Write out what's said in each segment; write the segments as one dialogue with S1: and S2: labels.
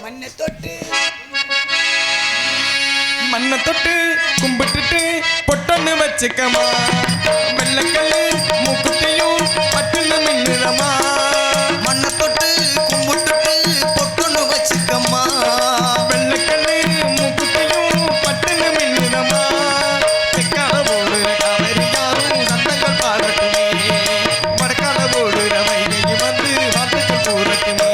S1: மண்ணை தொட்டு கும்பிட்டுட்டு பொட்டன்னு வச்சுக்கமா வெள்ளக்கல்லு மூக்குத்தியும் பட்டுன்னு மின்னுதமா
S2: மண்ணை தொட்டு கும்பிட்டுட்டு பொட்டன்னு வச்சுக்கமா
S1: வெள்ளக்கல்லு மூக்குத்தியும் பட்டுன்னு மின்னுதமா தெற்கால போடுற காவேரியாரும் சந்தங்கள் பாடட்டுமே வடக்கால போடுற வைகையும் வந்து வார்த்தைகள் கூறட்டுமே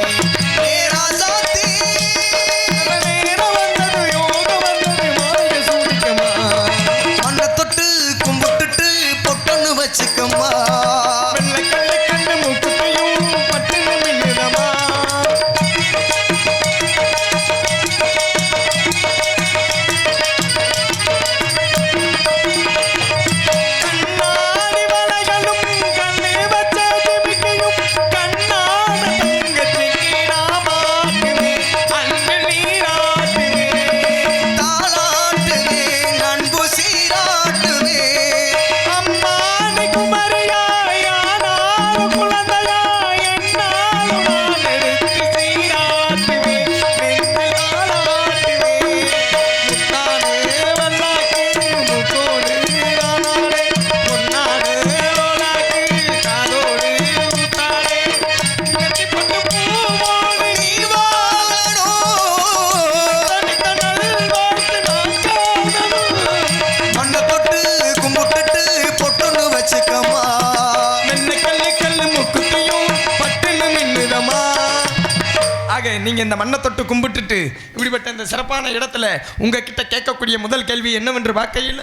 S1: நீங்க இந்த மண்ணை தொட்டு கும்பிட்டுட்டு இப்படிப்பட்ட இந்த சிறப்பான இடத்துல உங்ககிட்ட கேட்கக்கூடிய முதல் கேள்வி என்னவென்று பார்க்கையில்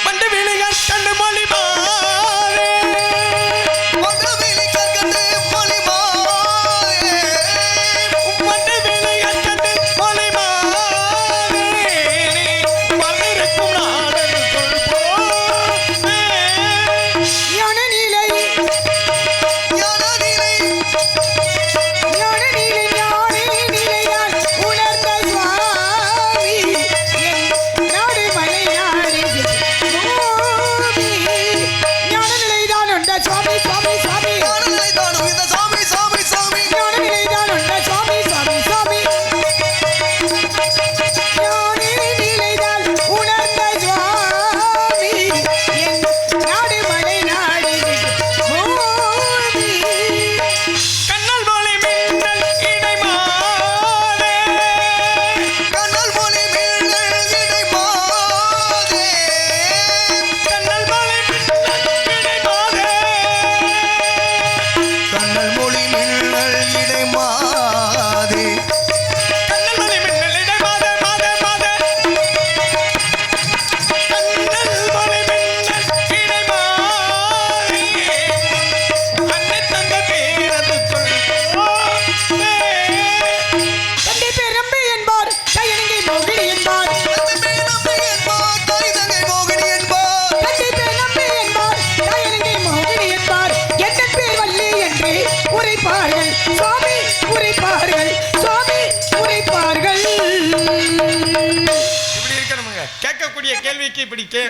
S1: மண்டு வீணையார் கண்ணு மொழிமா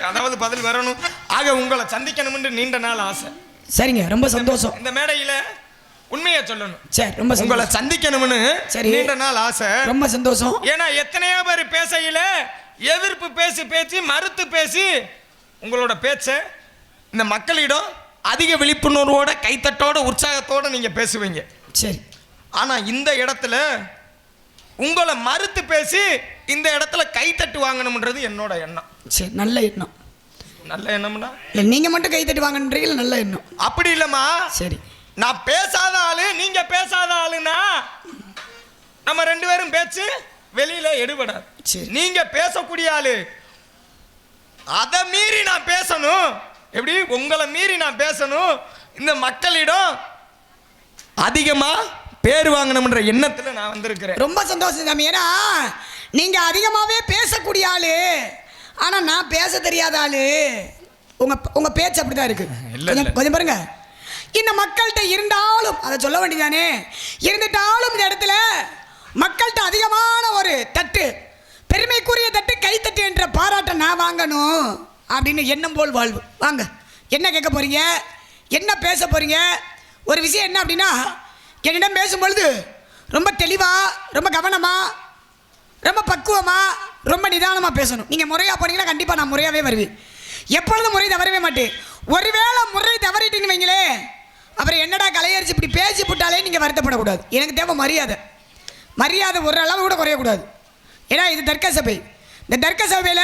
S1: அதாவது பதில் வரணும். ஆக உங்களை சந்திக்கணும் என்று நீண்ட நாள் ஆசை.
S3: சரிங்க, ரொம்ப சந்தோஷம்.
S1: இந்த மேடையில உண்மையை சொல்லணும்.
S3: சரி, ரொம்ப
S1: உங்களை சந்திக்கணும்னு நீண்ட நாள் ஆசை.
S3: ரொம்ப சந்தோஷம்.
S1: ஏன்னா எத்தனையோ பேர் பேசையில எதிர்ப்பு பேசி மறுத்து பேசி உங்களோட பேச்ச இந்த மக்களிடம் அதிக விழிப்புணர்வோட கைத்தட்டோட உற்சாகத்தோட நீங்க பேசுவீங்க.
S3: சரி.
S1: ஆனா இந்த இடத்துல உங்களை மறுத்து பேசி இந்த இடத்துல கைத்தட்டு வாங்கணும்ன்றது என்னோட எண்ணம்.
S3: சரி, நல்ல எண்ணம்.
S1: நல்ல எண்ணம்னா
S3: இல்லை, நீங்கள் மட்டும் கைத்தட்டி வாங்கன்றீங்க, நல்ல எண்ணம்.
S1: அப்படி இல்லைம்மா.
S3: சரி,
S1: நான் பேசாத ஆளு, நீங்க பேசாத ஆளுன்னா நம்ம ரெண்டு பேரும் பேச்சு வெளியில எடுபடாது. நீங்க பேசக்கூடிய ஆளு, அதை மீறி நான் பேசணும். எப்படி உங்களை மீறி நான் பேசணும், இந்த மக்களிடம் அதிகமா பேர் வாங்கணும்ன்ற எண்ணத்துல நான் வந்திருக்கிறேன்.
S3: ரொம்ப சந்தோஷம் சாமி. ஏன்னா நீங்க அதிகமாவே பேசக்கூடிய ஆளு, ஆனா நான் பேச தெரியாத ஆளு. உங்க பேச்சு அப்படிதான் இருக்கு. கொஞ்சம் பாருங்க. இந்த மக்கள்கிட்ட இருந்தாலும் அதை சொல்ல வேண்டியதானே, இருந்துட்டாலும் இந்த இடத்துல மக்கள்கிட்ட அதிகமான ஒரு தட்டு, பெருமைக்குரிய தட்டு, கைத்தட்டு என்ற பாராட்டை நான் வாங்கணும் அப்படின்னு எண்ணம் போல் வாழ்வு. வாங்க, என்ன கேட்க போறீங்க, என்ன பேச போறீங்க? ஒரு விஷயம் என்ன அப்படின்னா, என்னிடம் பேசும்பொழுது ரொம்ப தெளிவா, ரொம்ப கவனமா, ரொம்ப பக்குவமா, ரொம்ப நிதானமா பேசணும். நீங்க முறையா போனீங்கன்னா கண்டிப்பா நான் முறையாவே வருவேன். எப்பொழுதும் முறை தவறவே மாட்டேன். ஒருவேளை முறை தவறிட்டீங்கன்னு வைங்களே, அப்புறம் என்னடா கலையரிசி இப்படி பேசி போட்டாலே நீங்க வருத்தப்படக்கூடாது. எனக்கு தேவை மரியாதை. மரியாதை ஒரு அளவு கூட குறையக்கூடாது. ஏன்னா இது தர்க்க சபை. இந்த தர்க்க சபையில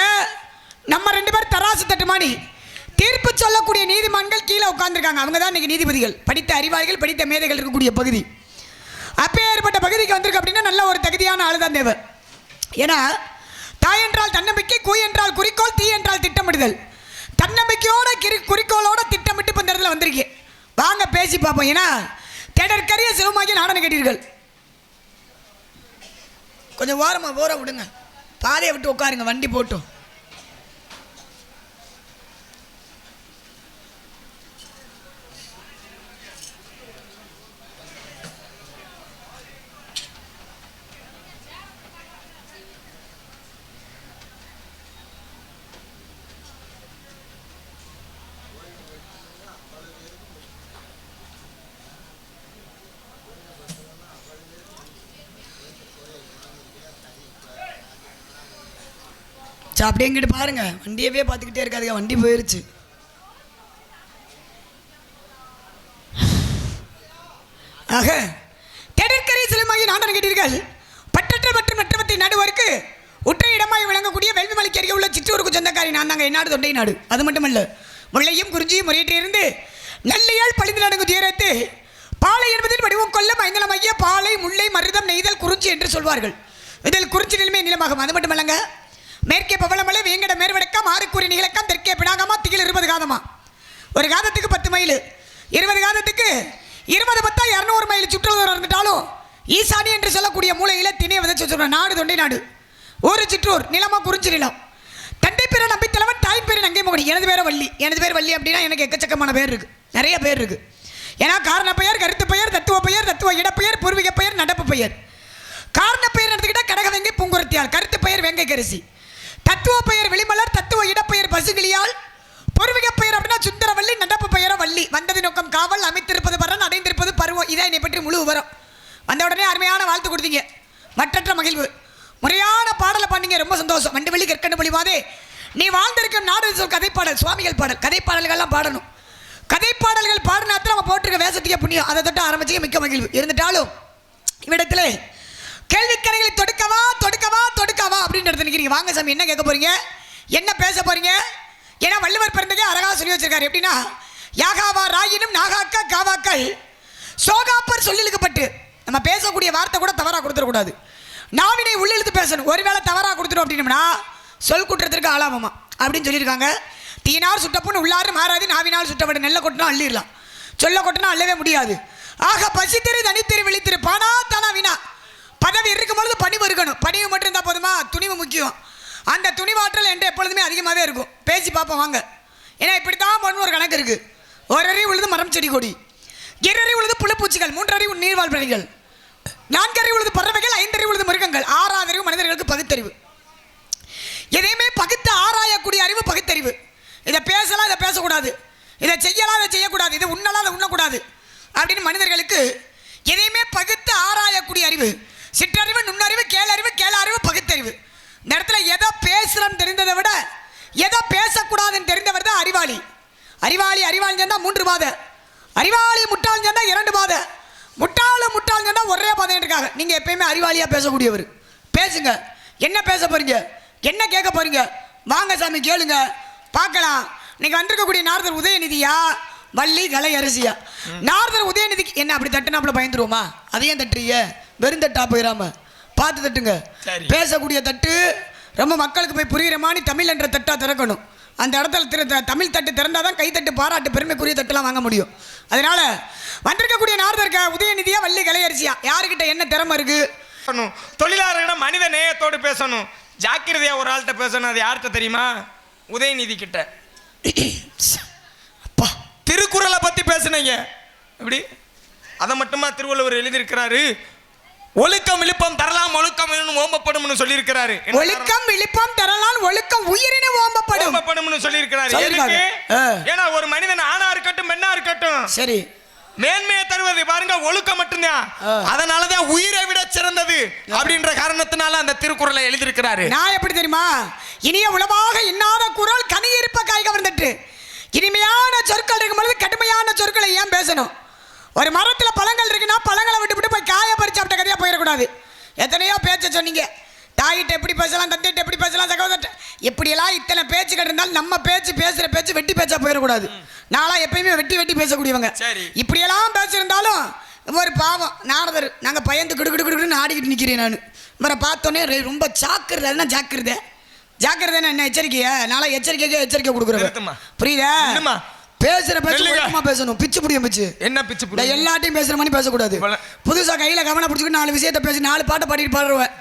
S3: நம்ம 2 பேர் தராசு தட்டுமானி தீர்ப்பு சொல்லக்கூடிய நீதிமான்கள் கீழே உட்கார்ந்துருக்காங்க. அவங்க தான் இன்னைக்கு நீதிபதிகள், படித்த அறிவாளிகள், படித்த மேதைகள் இருக்கக்கூடிய பகுதி. அப்பேற்பட்ட பகுதிக்கு வந்திருக்கு அப்படின்னா நல்ல ஒரு தகுதியான ஆளு தான் தேவை. ஏன்னா தாய் என்றால் தன்னம்பிக்கை, கூய் என்றால் குறிக்கோள், தீ என்றால் திட்டமிடுதல். தன்னம்பிக்கையோட குறிக்கோளோட திட்டமிட்டு இப்போ இந்த இடத்துல வந்திருக்கேன். வாங்க பேசி பார்ப்போம். ஏன்னா தேடற்கரிய சிவமாகி நாடனை கேட்டீர்கள். கொஞ்சம் ஓரமாக ஓர விடுங்க, பாதையை விட்டு உட்காருங்க, வண்டி போட்டும். அப்படியே இங்கிட்டு பாருங்க, வண்டியவே பார்த்துக்கிட்டே இருக்காதுங்க, வண்டி போயிருச்சு. ஆக தேடற்கரிய சிலமாகி நாடன் கேட்டீர்கள். பட்டற்ற மற்றும் மற்றவற்றை நடுவருக்கு உற்ற இடமாய் விளங்கக்கூடிய வேள்வி மலைக்கு அருகே உள்ள சிற்றூருக்கு சொந்தக்காரி நான் தாங்க. என்னாடு தொண்டை நாடு. அது மட்டுமல்ல, முல்லையும் குறிஞ்சியும் முறையிட்டிருந்து நல்லையால் பழிந்து நடங்கு தீரத்து பாலை என்பதில் வடிவம் கொள்ள மைந்தளமைய பாலை, முல்லை, மருதம், நெய்தல், குறிஞ்சி என்று சொல்வார்கள். இதில் குறிஞ்சி நிலைமை நிலமாகும். அது மட்டுமல்லங்க, மேற்கே பவளமலை, வேங்கட மேற்வடக்கம், ஆறுக்கூறி நிகழக்கம், தெற்கே பினாகமா, திகில் 20 காதமா. ஒரு காதத்துக்கு 10 மைல், 20 காதத்துக்கு 20 10 200 மைல் சுற்றுலா இருந்துட்டாலும் ஈசானி என்று சொல்லக்கூடிய மூலையில் திணையை விதைச்சு வச்சுருவோம். நாடு தொண்டை நாடு, ஒரு சிற்றூர், நிலமா குறிஞ்சி நிலம். தந்தை பேரை நம்பித்தலைவன், தாய் பேரை நங்கை மகனி. எனது பேரை வள்ளி. எனது பேர் வள்ளி அப்படின்னா எனக்கு எக்கச்சக்கமான பேர் இருக்கு, நிறைய பேர் இருக்கு. ஏன்னா காரண பெயர், கருத்து பெயர், தத்துவ பெயர், தத்துவ இடப்பெயர், பூர்வீக பெயர், நடப்பு பெயர். காரண பெயர் எடுத்துக்கிட்டா கடகவெங்கை பூங்குரத்தியால், கருத்து பெயர் வேங்கை கரிசி, தத்துவ பெயர் வெளிமலர், தத்துவ இடப்பெயர் பசுகிளியால், பூர்வீக பெயர் அப்படின்னா சுந்தரவள்ளி, நடப்பு பெயரோ வள்ளி. வந்தது நோக்கம் காவல், அமைத்திருப்பது பரன், அடைந்திருப்பது பருவம். இதான் என்னை பற்றி முழு விவரம். வந்த உடனே அருமையான வாழ்த்து கொடுத்தீங்க, மற்றற்ற மகிழ்வு. முறையான பாடலை பாண்டிங்க, ரொம்ப சந்தோஷம். வண்டு வள்ளி கற்கண்டு பொழிவாதே நீ வாழ்ந்திருக்கும் நாடு சொல் கதைப்பாடல், சுவாமிகள் பாடல். கதைப்பாடல்கள்லாம் பாடணும். கதைப்பாடல்கள் பாடினாத்தான் நம்ம போட்டிருக்க வேசத்துக்கே புண்ணியம். அதை தொட்டு ஆரம்பிச்சு மிக்க மகிழ்வு. இருந்துட்டாலும் இவ்விடத்தில் கேள்விக்கரைகளை தொடுக்கவா தொடுக்கவா தொடுக்கவா அப்படின்னு எடுத்து நிற்கிறீங்க. வாங்க சாமி, என்ன கேட்க போறீங்க, என்ன பேச போறீங்க? ஏன்னா வள்ளுவர் பிறந்தகே அழகா சொல்லி வச்சிருக்காரு. எப்படின்னா யாகாவா ராயினும் நாகாக்க காவாக்கள் சோகாப்பர் சொல்லிழுக்கப்பட்டு. நம்ம பேசக்கூடிய வார்த்தை கூட தவறாக கொடுத்துடக்கூடாது. நாவினை உள்ளிழுத்து பேசணும். ஒருவேளை தவறாக கொடுத்துரும் அப்படின்னோம்னா சொல் குற்றத்திற்கு ஆளாமமா அப்படின்னு சொல்லியிருக்காங்க. தீனார் சுட்டப்புன்னு உள்ளாறு மாறாது, நாவினால் சுட்டப்பட்டு. நெல்லை கொட்டினா அள்ளிடலாம், சொல்ல கொட்டினா அள்ளவே முடியாது. ஆக பசித்திரு தனித்திரு விழித்திரு பானா தானா வினா. பதவி இருக்கும் பொழுது பணிவு இருக்கணும். பணிவு மட்டும் இருந்தால் போதுமா? துணிவு முக்கியம். அந்த துணிவாற்றல் என்று எப்பொழுதுமே அதிகமாகவே இருக்கும். பேசி பார்ப்போம் வாங்க. ஏன்னா இப்படித்தான் பண்ணு ஒரு கணக்கு இருக்கு. ஒரு அறிவு உழுது மரம் செடி கொடி, 2 அறிவு உழுது புழுப்பூச்சிகள், 3 அறிவு நீர்வாழ் பிராணிகள், 4 அறிவு உழுது பறவைகள், 5 அறிவு உழுது மிருகங்கள், 6வது அறிவு மனிதர்களுக்கு பகுத்தறிவு. எதையுமே பகுத்து ஆராயக்கூடிய அறிவு பகுத்தறிவு. இதை பேசலாம், இதை பேசக்கூடாது, இதை செய்யலாம், இதை செய்யக்கூடாது, இதை உண்ணலாம், இதை உண்ணக்கூடாது அப்படின்னு மனிதர்களுக்கு எதையுமே பகுத்து ஆராயக்கூடிய அறிவு. சிற்றறிவு, நுண்ணறிவு, கேளறிவு, கேளறிவு, பகுத்தறிவு. இந்த இடத்துல எதை பேசுறோம் தெரிந்ததை விட எதை பேசக்கூடாதுன்னு தெரிந்தவர் தான் அறிவாளி. அறிவாளி அறிவாளி சேர்ந்தா 3 பாதை, அறிவாளி முட்டாள் சேர்ந்தா 2 பாதை, முட்டாள் சேர்ந்தா ஒரே பாதை இருக்காங்க. நீங்க எப்பயுமே அறிவாளியா பேசக்கூடியவர். பேசுங்க. என்ன பேச போறீங்க, என்ன கேட்க போறீங்க? வாங்க சாமி கேளுங்க பார்க்கலாம். நீங்க வந்திருக்கக்கூடிய நாரதர் உதயநிதியா வள்ளி கலை அரிசியா? நாரதர் உதயநிதிக்கு என்ன அப்படி தட்டுனாப்புல பயந்துருவோமா? அதையும் தட்டுறீங்க, வெறும் தட்டா போயிடாம பார்த்து தட்டுங்க. பேசக்கூடிய தட்டு ரொம்ப மக்களுக்கு போய் புரிகிற மாதிரி தமிழ் என்ற தட்டா திறக்கணும். அந்த இடத்துல தமிழ் தட்டு திறந்தாதான் கைத்தட்டு, பாராட்டு, பெருமைக்குரிய தட்டுலாம் வாங்க முடியும். அதனால வந்திருக்கக்கூடிய நாரதருக்கு உதயநிதியா வள்ளி கலை அரிசியா? யாருக்கிட்ட என்ன திறமை இருக்கு?
S1: தொழிலாளர்களிடம் மனித நேயத்தோடு பேசணும். ஜாக்கிரதையா ஒரு ஆள்கிட்ட பேசணும். அது யார்கிட்ட தெரியுமா? உதயநிதி கிட்ட. அப்பா, திருக்குறளை பத்தி பேசுனீங்க. எப்படி? அதை மட்டுமா திருவள்ளுவர் எழுதியிருக்கிறாரு? ஒழுக்கம் விழுப்பம் தரலாம், ஒழுக்கம் ஓம்பப்படும் சொல்லியிருக்கிறாரு.
S3: ஒழுக்கம் விழுப்பம் தரலாம், ஒழுக்கம் உயிரின ஓம்பப்படும்
S1: சொல்லியிருக்கிறாரு. ஏன்னா ஒரு மனிதன் ஆணா இருக்கட்டும் பெண்ணா இருக்கட்டும்,
S3: சரி,
S1: மேன்மையை தருவது பாருங்க ஒழுக்கம் மட்டும்தான். அதனாலதான் உயிரை விட சிறந்தது அப்படின்ற காரணத்தினால அந்த திருக்குறளை எழுதியிருக்கிறாரு.
S3: நான் எப்படி தெரியுமா, இனிய உளவாக இன்னாத குரல் கனியிருப்ப காய் கவர்ந்துட்டு, இனிமையான சொற்கள் இருக்கும் பொழுது கடுமையான சொற்களை ஏன் பேசணும்? ஒரு மரத்துல பழங்கள் இருக்குன்னா பழங்களை விட்டு போய் காய பறிச்சு அப்படி கதையா போயிடக்கூடாது. எத்தனையோ பேச்ச சொன்னீங்க, தாயிட்ட எப்படி பேசலாம், தந்தையிட்ட எப்படி பேசலாம், சகோதரன் இப்படியெல்லாம் இத்தனை பேச்சுக்கள் இருந்தாலும் நம்ம பேசுற பேச்சு வெட்டி பேச்சா போயிடக்கூடாது. நாளா எப்பயுமே வெட்டி பேசக்கூடியவங்க. இப்படியெல்லாம் பேசியிருந்தாலும் ஒரு பாவம் நாரதர், நாங்கள் பயந்து கிடுக்கிடுன்னு ஆடிக்கிட்டு நிற்கிறேன். நான் இவரை பார்த்தோன்னே ரொம்ப ஜாக்கிரதை என்ன எச்சரிக்கையா, நாளா எச்சரிக்கை கொடுக்குறேன். புரியுதா? பேசுற பேசணும். பிச்சு புடியும் பிச்சு
S1: என்ன பிச்சு புடி,
S3: எல்லாத்தையும் பேசுற மாதிரி பேசக்கூடாது. புதுசா கையில கவனம் பிடிச்சிட்டு 4 விஷயத்த பேசி 4 பாட்டை பாடிட்டு பாடுவேன்.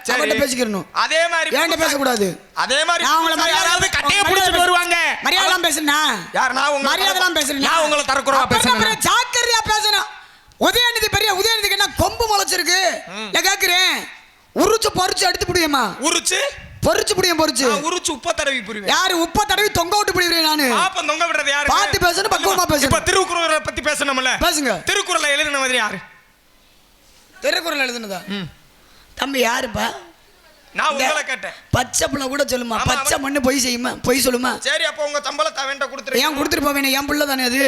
S3: பேசிக்கிறணும். அதே மாதிரி ஏன்ட்ட பேசக்கூடாது. அதே மாதிரி நான் உங்களை யாராவது கட்டைய பிடிச்சிட்டு வருவாங்க, மரியாதைலாம் பேசுனா யார்? நான் உங்க மரியாதைலாம் பேசுறேன். நான் உங்களை தரக்குறவா பேசுறேன். ஜாக்கிரதையா பேசணும். உதயநிதி பெரிய உதயநிதிக்கு என்ன கொம்பு முளைச்சிருக்கு? நான் கேக்குறேன், உரிச்சு பொரிச்சு எடுத்து புடியுமா? பொரிச்சு உரிச்சு உப்ப தடவி புரிவேன். யாரு உப்ப தடவி தொங்க விட்டு புரிவேன்? நானு பாப்ப தொங்க விடுறது யாரு? பாத்து பேசணும், பக்குவமா பேசணும். இப்ப திருக்குறளை பத்தி பேசணும்ல, பேசுங்க. திருக்குறளை எழுதின மாதிரி யாரு? திருக்குறள் எழுதுனதா தம்பி யாருப்பா? நான் உங்களை கேட்டேன். பச்சை புள்ள கூட சொல்லுமா, பச்சை மண்ணு பொய் சொல்லுமா? சரி, அப்ப உங்க சம்பளத்தை வேண்ட கொடுத்துரு. ஏன் கொடுத்துட்டு போவேன்? என் புள்ள தானே அது.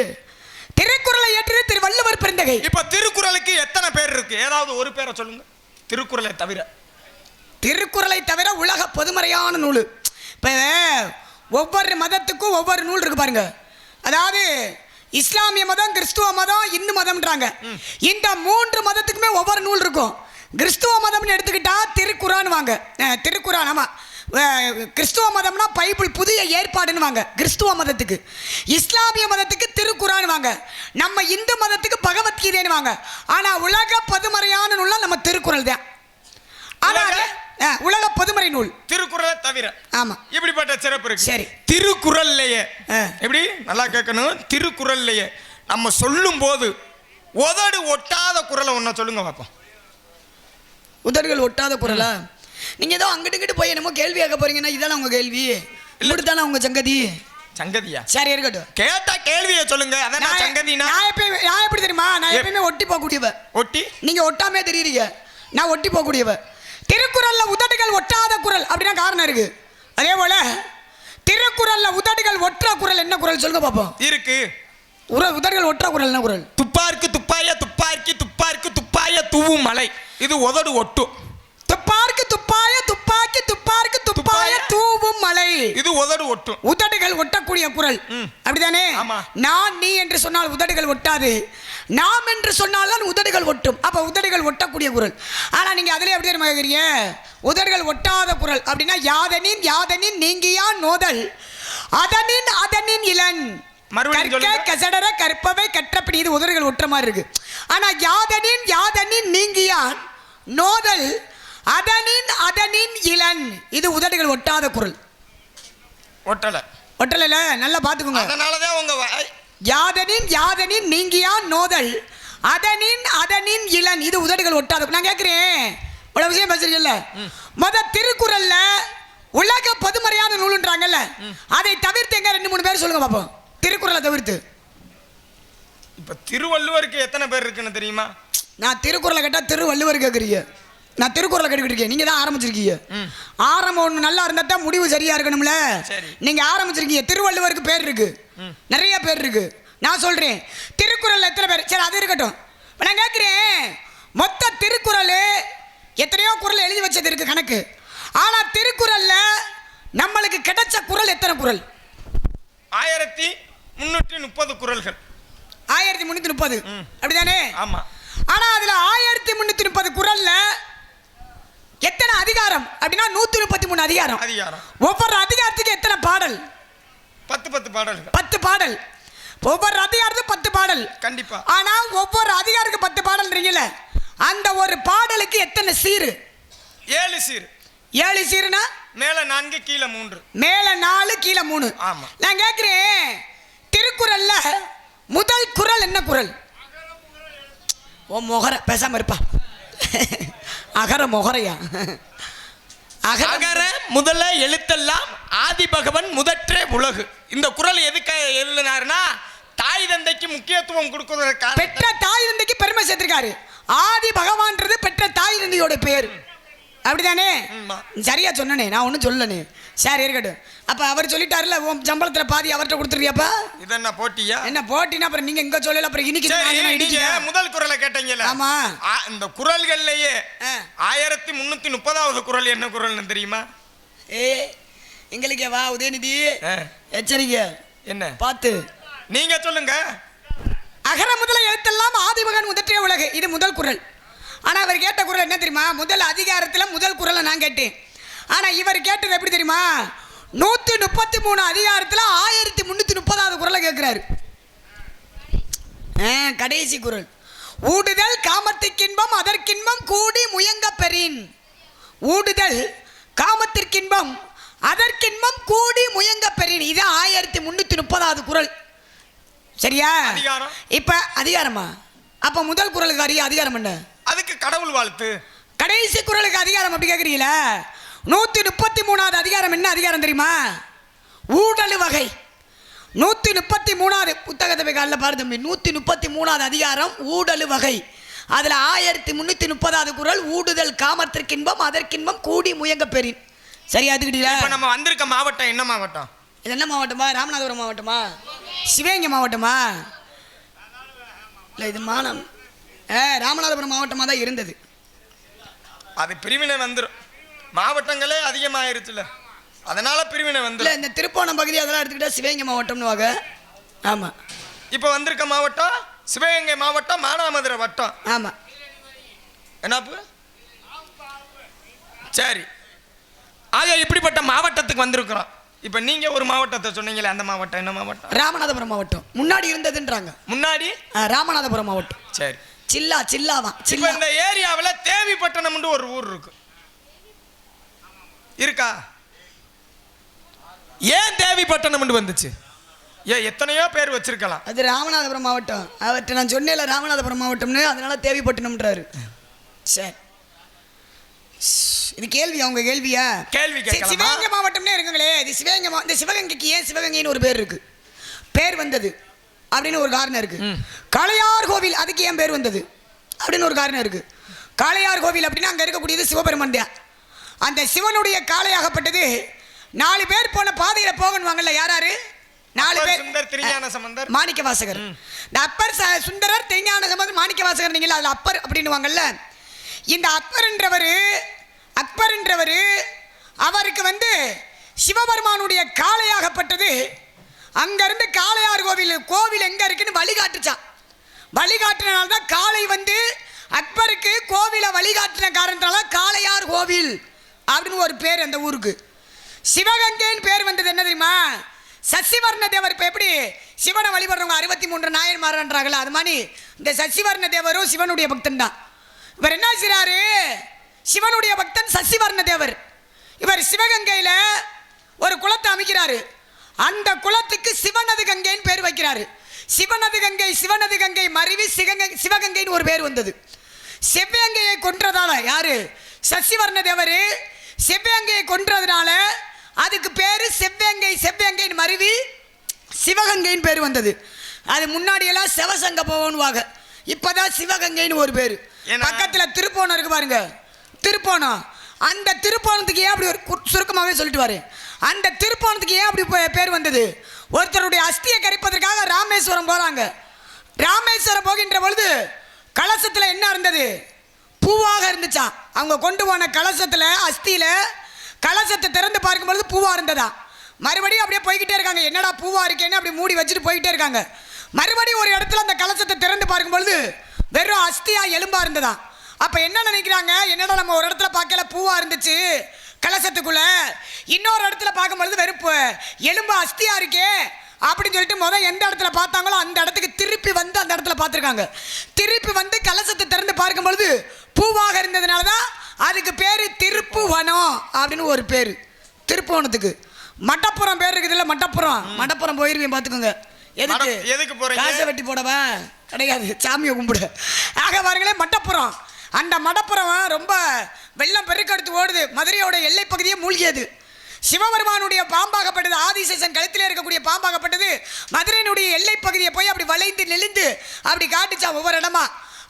S3: திருக்குறளை ஏற்று திருவள்ளுவர் பிறந்தகை. இப்ப திருக்குறளுக்கு எத்தனை பேர் இருக்கு? ஏதாவது ஒரு பேரை சொல்லுங்க. திருக்குறளை தவிர உலக பொதுமறையான நூல். இப்போ ஒவ்வொரு மதத்துக்கும் ஒவ்வொரு நூல் இருக்கு பாருங்க. அதாவது இஸ்லாமிய மதம், கிறிஸ்துவ மதம், இந்து மதம்ன்றாங்க. இந்த 3 மதத்துக்குமே ஒவ்வொரு நூல் இருக்கும். கிறிஸ்துவ மதம்னு எடுத்துக்கிட்டா திருக்குறான் வாங்க. திருக்குறான் ஆமா. கிறிஸ்துவ மதம்னா பைபிள் புதிய ஏற்பாடுன்னு வாங்க கிறிஸ்துவ மதத்துக்கு. இஸ்லாமிய மதத்துக்கு திருக்குறான் வாங்க. நம்ம இந்து மதத்துக்கு பகவத்கீதைன்னு வாங்க. ஆனா உலக பொதுமறையான நூல்னா நம்ம திருக்குறள் தான். உலக பொதுமறை நூல் திருக்குறளை தவிர. ஆமா, இப்படிப்பட்ட சிறப்பு இருக்கு. சரி, திருக்குறள்லயே எப்படி நல்லா கேட்கணும். திருக்குறள்லயே நம்ம சொல்லும் போது உதடு ஒட்டாத குறளை ஒன்ன சொல்லுங்க பாப்போம். உதடுகள் ஒட்டாத குறளா? நீங்க ஏதோ அங்கிட்டு போய் என்னமோ கேள்வி கேட்க போறீங்கன்னா இதான உங்க கேள்வி? இப்படித்தானே உங்க சங்கதியா? சரி, இருக்கட்டும். கேட்டா கேள்வியை சொல்லுங்க. அதான் சங்கதினா நான் எப்படி தெரியுமா? நான் எப்பயுமே ஒட்டி போகக்கூடியவ. ஒட்டி நீங்க ஒட்டாமே தெரியுறீங்க. நான் ஒட்டி போகக்கூடியவ. திருக்குறள்ல உதடுகள் ஒட்டாத குறள் அப்படின்னா காரணம் இருக்கு. அதே போல திருக்குறள்ல உதடுகள் ஒற்ற குறள் என்ன குறள் சொல்லுங்க பாப்போம். இருக்கு. உதடுகள் ஒற்ற குறள் என்ன குறள்? துப்பார்க்கு துப்பாய தூவும் மலை. இது உதடு ஒட்டும். துப்பார்க்கு துப்பாய தூவும் மலை. இது உதடு ஒட்டும். உதடுகள் ஒட்டக்கூடிய குறள் அப்படிதானே? நான் நீ என்று சொன்னால் உதடுகள் ஒட்டாது. நாம் என்று சொன்னால்தான் உதடுகள் ஒட்டும். அப்ப உதடுகள் ஒட்டக்கூடிய குறள். ஆனா நீங்க அதுல எப்படி கேக்குறீங்க? உதடுகள் ஒட்டாத குறள் அப்படின்னா யாதனின் நீங்கியான் நோதல் அதனின் இளன் கசடர கற்பவை கற்றப்படி. இது உதடுகள் ஒற்ற மாதிரி இருக்கு. ஆனா யாதனின் நீங்கியான் நோதல் அதனின் இளன். இது உதடுகள் ஒட்டாத குறள். ஒட்டல நல்லா பாத்துக்கோங்க. அதனாலதான் உங்க யாதனின் நீங்கியான் நோதல் அதனின் இளன். இது உதடுகள் ஒட்டாத. நான் கேட்கிறேன், ஒரு விஷயம் பேசுறீங்கல்ல, திருக்குறள்ல உலக பொதுமறையான நூல்ன்றாங்கல்ல, அதை தவிர்த்து எங்க 2-3 பேர் சொல்லுங்க பாப்போம். திருக்குறளை தவிர்த்து. இப்ப திருவள்ளுவருக்கு எத்தனை பேர் இருக்குன்னு தெரியுமா? நான் திருக்குறளை கேட்டா திருவள்ளுவர் கேட்குறீங்க. நான் திருக்குறளை கேட்டுக்கிட்டு இருக்கேன். நீங்க தான் ஆரம்பிச்சிருக்கீங்க. ஆரம்பம் ஒண்ணு நல்லா இருந்தா தான் முடிவு சரியா இருக்கணும்ல. நீங்க ஆரம்பிச்சிருக்கீங்க. திருவள்ளுவருக்கு பேர் இருக்கு, நிறைய பேர் இருக்கு. நான் சொல்றேன் திருக்குறள் எத்தனை பேர்? சரி, அது இருக்கட்டும். நான் கேட்கிறேன், மொத்த திருக்குறள் எத்தனையோ குறள் எழுதி வச்சது இருக்கு கணக்கு. ஆனா திருக்குறள்ல நம்மளுக்கு கிடைச்ச குறள் எத்தனை குறள்? 1330 குறள்கள். 1330 அப்படிதானே? ஆமா. ஆனா அதுல 1330 குறள்ல எத்தனை அதிகாரம் அப்படின்னா 133 அதிகாரம். ஒவ்வொரு அதிகாரத்துக்கு எத்தனை பாடல்? 10 பாடல். 10 பாடல். ஒவ்வொரு அதிகாரத்துக்கு 10 பாடல் கண்டிப்பா. ஆனா ஒவ்வொரு அதிகாரத்துக்கு 10 பாடல்ன்றீங்கல்ல, அந்த ஒரு பாடலுக்கு எத்தனை சீரு? 7 சீரு. 7 சீருனா மேல 4 கீழே 3. மேல 4 கீழே 3. ஆமா. நான் கேக்குறேன், திருக்குறள்ல முதல் குறள் என்ன குறள்? ஓ மொகர, பேசாம இருப்பா. அகர மொகரையா? அகர முதல்ல எழுத்தெல்லாம் ஆதி பகவன் முதற்றே உலகு. இந்த குறள் எதுக்கு எழுதினாருன்னா
S1: தாய் தந்தைக்கு முக்கியத்துவம் கொடுக்குவதற்காக
S3: பெற்ற தாய் தந்தைக்கு பெருமை சேர்த்திருக்காரு. ஆதி பகவான்றது பெற்ற தாய் தந்தையோட பேர், அப்படிதானே?
S1: ஆமா.
S3: சரியா சொன்னனே, நான் ஒன்றும் சொல்லனே. சரி இருக்கட்டும். அப்ப அவர் சொல்லிட்டாருல, உன் சம்பளத்துல பாதி அவர்கிட்ட கொடுத்துருவியாப்பா?
S1: இது என்ன போட்டியா?
S3: என்ன போட்டினா அப்புறம் நீங்க இங்க சொல்லல, அப்புறம் இன்னைக்கு
S1: நீங்க முதல் குறளை கேட்டீங்கல்ல?
S3: ஆமா.
S1: இந்த குறள்கள்லயே 1330வது குறள் என்ன குறள்னு தெரியுமா?
S3: எங்களுக்கே வா உதயநிதி, எச்சரிக்கை.
S1: என்ன
S3: பார்த்து
S1: நீங்க சொல்லுங்க.
S3: அகர முதல எழுத்தெல்லாம் ஆதிமகன் முதற்றிய உலகு, இது முதல் குறள். ஆனா அவர் கேட்ட குறள் என்ன தெரியுமா? முதல் அதிகாரத்துல முதல் குறளை நான் கேட்டேன். ஆனா இவர் கேட்டது எப்படி தெரியுமா? 133 அதிகாரத்துல 1330வது குறளை கேட்கிறாரு. கடைசி குறள். ஊடுதல் காமத்திற்கின்பம் அதற்கின்பம் கூடி முயங்க பெறின். ஊடுதல் காமத்திற்கின்பம் அதற்கின்பம் கூடி முயங்க பெறின். இது 1330வது குறள். சரியா? இப்ப அதிகாரமா? அப்ப முதல் குறளுக்கு அதிகாரம் என்ன? அதுக்கு கடவுள் வாழ்த்து. கடைசி குறளுக்கு அதிகாரம் அப்படி கேட்குறீங்களா? 133வது அதிகாரம் என்ன அதிகாரம் தெரியுமா? ஊடலு வகை. 133வது புத்தகத்தை போய் காலையில் பாரு தம்பி. 133வது அதிகாரம் ஊடலு வகை. அதில் 1330வது குறள் ஊடுதல் காமத்திற்கின்பம் அதற்கின்பம் கூடி முயங்க பெறின். சரியா? அதுக்கிட்டீங்களா? இப்போ நம்ம வந்திருக்க மாவட்டம் என்ன மாவட்டம்? இது என்ன மாவட்டமா? ராமநாதபுரம் மாவட்டமா? சிவகங்கை மாவட்டமா? இல்லை, இது மானம் ராமநாதபுரம் மாவட்டமாக தான் இருந்தது. அது பிரிவினை வந்துடும். மாவட்டங்களே அதிகமாயிருச்சுல, அதனால பிரிவினை வந்து. இல்லை, இந்த திருப்போணம் பகுதி அதெல்லாம் எடுத்துக்கிட்டா சிவகங்கை மாவட்டம்னு வாங்க. ஆமாம். இப்போ வந்திருக்க மாவட்டம் சிவகங்கை மாவட்டம், மானாமதுரை வட்டம். ஆமாம். என்னப்பு? சரி, ஆக இப்படிப்பட்ட மாவட்டத்துக்கு வந்திருக்கிறோம். இப்போ நீங்க ஒரு மாவட்டத்தை சொன்னீங்களே, அந்த மாவட்டம் என்ன மாவட்டம்? ராமநாதபுரம் மாவட்டம். முன்னாடி இருந்ததுன்றாங்க. முன்னாடி ராமநாதபுரம் மாவட்டம். சரி, சில்லாதான். இப்போ இந்த ஏரியாவில் தேவிப்பட்டணம்னு ஒரு ஊர் இருக்கு. இருக்கா? ஏன் தேவிப்பட்டணம்னு வந்துச்சு? எத்தனையோ பேர் வச்சிருக்கலாம். அது ராமநாதபுரம் மாவட்டம். அவர்கிட்ட நான் சொன்னேன்ல ராமநாதபுரம் மாவட்டம்னு, அதனால தேவிப்பட்டணம்ன்றாரு. சரி, இது கேள்வி, அவங்க கேள்வியா? கேள்வி கேட்கலாம். சிவகங்கை மாவட்டம்னே இருக்குங்களே, இது சிவகங்கை. இந்த சிவகங்கைக்கு ஏன் சிவகங்கைன்னு ஒரு பேர் இருக்கு? பேர் வந்தது அப்படின்னு ஒரு காரணம் இருக்கு. காளையார் கோவில், அதுக்கு ஏன் பேர் வந்தது அப்படின்னு ஒரு காரணம் இருக்கு. காளையார் கோவில் அப்படின்னா அங்க இருக்கக்கூடியது சிவபெருமான் தான். அந்த சிவனுடைய காளையாகப்பட்டது 4 பேர் போன பாதையில போகணுவாங்கல்ல. யாராரு? 4 பேர். சுந்தர், திருஞான சம்பந்தர், மாணிக்க வாசகர். இந்த அப்பர் சுந்தரர், திருஞான சம்பந்தர், மாணிக்க வாசகர். நீங்களா அதுல அப்பர் அப்படின்னுவாங்கல்ல. இந்த அக்பர் என்றவர் அவருக்கு வந்து சிவபெருமானுடைய காளையாகப்பட்டது அங்கிருந்து காளையார் கோவில் எங்க இருக்குன்னு வழிகாட்டுச்சான். வழிகாட்டினால தான் காளை வந்து அக்பருக்கு கோவிலை வழிகாட்டின காரணத்தினால காளையார் கோவில் அப்படின்னு ஒரு பேர் அந்த ஊருக்கு. சிவகங்கைன்னு பேர் வந்தது என்ன தெரியுமா? சசிவர்ண தேவர். இப்போ எப்படி சிவனை வழிபடுறவங்க 63 நாயன்மார்ன்றாங்களா, அது மாதிரி இந்த சசிவர்ண தேவரும் சிவனுடைய பக்தன் தான். இவர் என்ன செய்றாரு? சிவனுடைய பக்தன் சசிவர்ண தேவர். இவர் சிவகங்கையில ஒரு குளத்தை அமைக்கிறாரு. அந்த குளத்துக்கு சிவனது கங்கைன்னு பேர் வைக்கிறாரு. சிவனது கங்கை மருவி சிவகங்கைன்னு ஒரு பேர் வந்தது. செவ்வங்கையை கொன்றதால யாரு? சசிவர்ண தேவர். செவ்வங்கையை கொன்றதுனால அதுக்கு பேரு செவ்வங்கைன்னு மருவி சிவகங்கைன்னு பேர் வந்தது. அது முன்னாடி எல்லாம் சிவசங்க போவாங்க, இப்பதான் சிவகங்கைன்னு ஒரு பேரு. பக்கத்துல திருப்போணம் இருக்கு பாருங்க, திருப்போணம். அந்த திருப்போணத்துக்கு ஏன் அப்படி ஒரு சுருக்கமாகவே சொல்லிட்டு வாரு. அந்த திருப்போணத்துக்கு ஏன் அப்படி பேர் வந்தது? ஒருத்தருடைய அஸ்தியை கரைப்பதற்காக ராமேஸ்வரம் போறாங்க. ராமேஸ்வரம் போகின்ற பொழுது கலசத்துல என்ன இருந்தது? பூவாக இருந்துச்சா. அவங்க கொண்டு போன கலசத்துல அஸ்தியில கலசத்தை திறந்து பார்க்கும் பொழுது பூவா இருந்ததா. மறுபடியும் அப்படியே போய்கிட்டே இருக்காங்க. என்னடா பூவா இருக்கேன்னு அப்படி மூடி வச்சுட்டு போய்கிட்டே இருக்காங்க. மறுபடியும் ஒரு இடத்துல அந்த கலசத்தை திறந்து பார்க்கும் பொழுது வெறும் அஸ்தியா எலும்பா இருந்ததா. அப்ப என்ன நினைக்கிறாங்க? என்னடா நம்ம ஒரு இடத்துல பார்க்கல பூவா இருந்துச்சு கலசத்துக்குள்ள, இன்னொரு இடத்துல பார்க்கும்பொழுது வெறும் எலும்பு அஸ்தியா இருக்கே அப்படின்னு சொல்லிட்டு எந்த இடத்துல பார்த்தாங்களோ அந்த இடத்துக்கு திருப்பி வந்து அந்த இடத்துல பார்த்துருக்காங்க. திருப்பி வந்து கலசத்தை திறந்து பார்க்கும் பொழுது பூவாக இருந்ததுனால தான் அதுக்கு பேரு திருப்புவனம் அப்படின்னு ஒரு பேரு. திருப்புவனத்துக்கு மட்டப்புறம் பேர் இருக்குது இல்லை? மட்டப்புறம் போயிருக்கேன் பார்த்துக்கோங்க. எதுக்கு போறீங்க? காசை வெட்டி போடவா? கிடையாது, சாமியை கும்பிடு. ஆக பாருங்களேன், மட்டப்புறம். அந்த மடப்புறம் ரொம்ப வெள்ளம் பெருக்கெடுத்து ஓடுது. மதுரையோட எல்லை பகுதியே மூழ்கியது. சிவபெருமானுடைய பாம்பாகப்பட்டது, ஆதிசேஷன் கழுத்திலே இருக்கக்கூடிய பாம்பாகப்பட்டது மதுரையினுடைய எல்லை பகுதியை போய் அப்படி வளைந்து நெளிந்து அப்படி காட்டுச்சான் ஒவ்வொரு இடமா.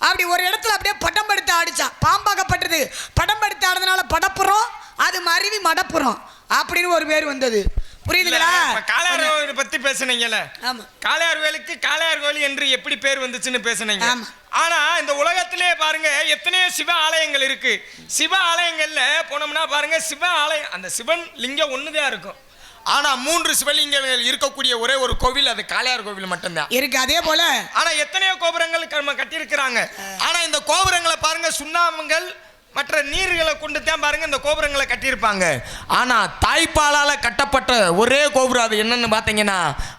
S3: அப்படி ஒரு இடத்துல அப்படியே படம் படுத்து ஆடிச்சான். பாம்பாகப்பட்டது படம் படுத்து ஆடுறதுனால படப்புறம், அது மருவி மடப்புறம் அப்படின்னு ஒரு பேர் வந்தது. புரியுதுங்களா?
S1: காளையார் கோவில் பத்தி பேசுனீங்கல்ல,
S3: ஆமா.
S1: காளையார் கோயிலுக்கு காளையார் கோயில் என்று எப்படி பேர் வந்துச்சுன்னு பேசுனீங்க.
S3: ஆமா.
S1: ஆனா இந்த உலகத்திலே பாருங்க எத்தனையோ சிவ ஆலயங்கள் இருக்கு. சிவ ஆலயங்கள்ல போனோம்னா பாருங்க, சிவ ஆலயம் அந்த சிவன் லிங்கம் ஒண்ணுதான் இருக்கும். ஆனா 3 சிவலிங்கங்கள் இருக்கக்கூடிய ஒரே ஒரு கோவில் அது காளையார் கோவில் மட்டும்தான்
S3: இருக்கு. அதே போல
S1: ஆனா எத்தனையோ கோபுரங்கள் கட்டியிருக்கிறாங்க. ஆனா இந்த கோபுரங்களை பாருங்க சுண்ணாம்புகள் மற்ற நீர்களை கொண்டு தான் பாருங்க இந்த கோபுரங்களை கட்டியிருப்பாங்க. ஆனா தாய்ப்பாலால கட்டப்பட்ட ஒரே கோபுரம் அது என்னன்னு பாத்தீங்கன்னா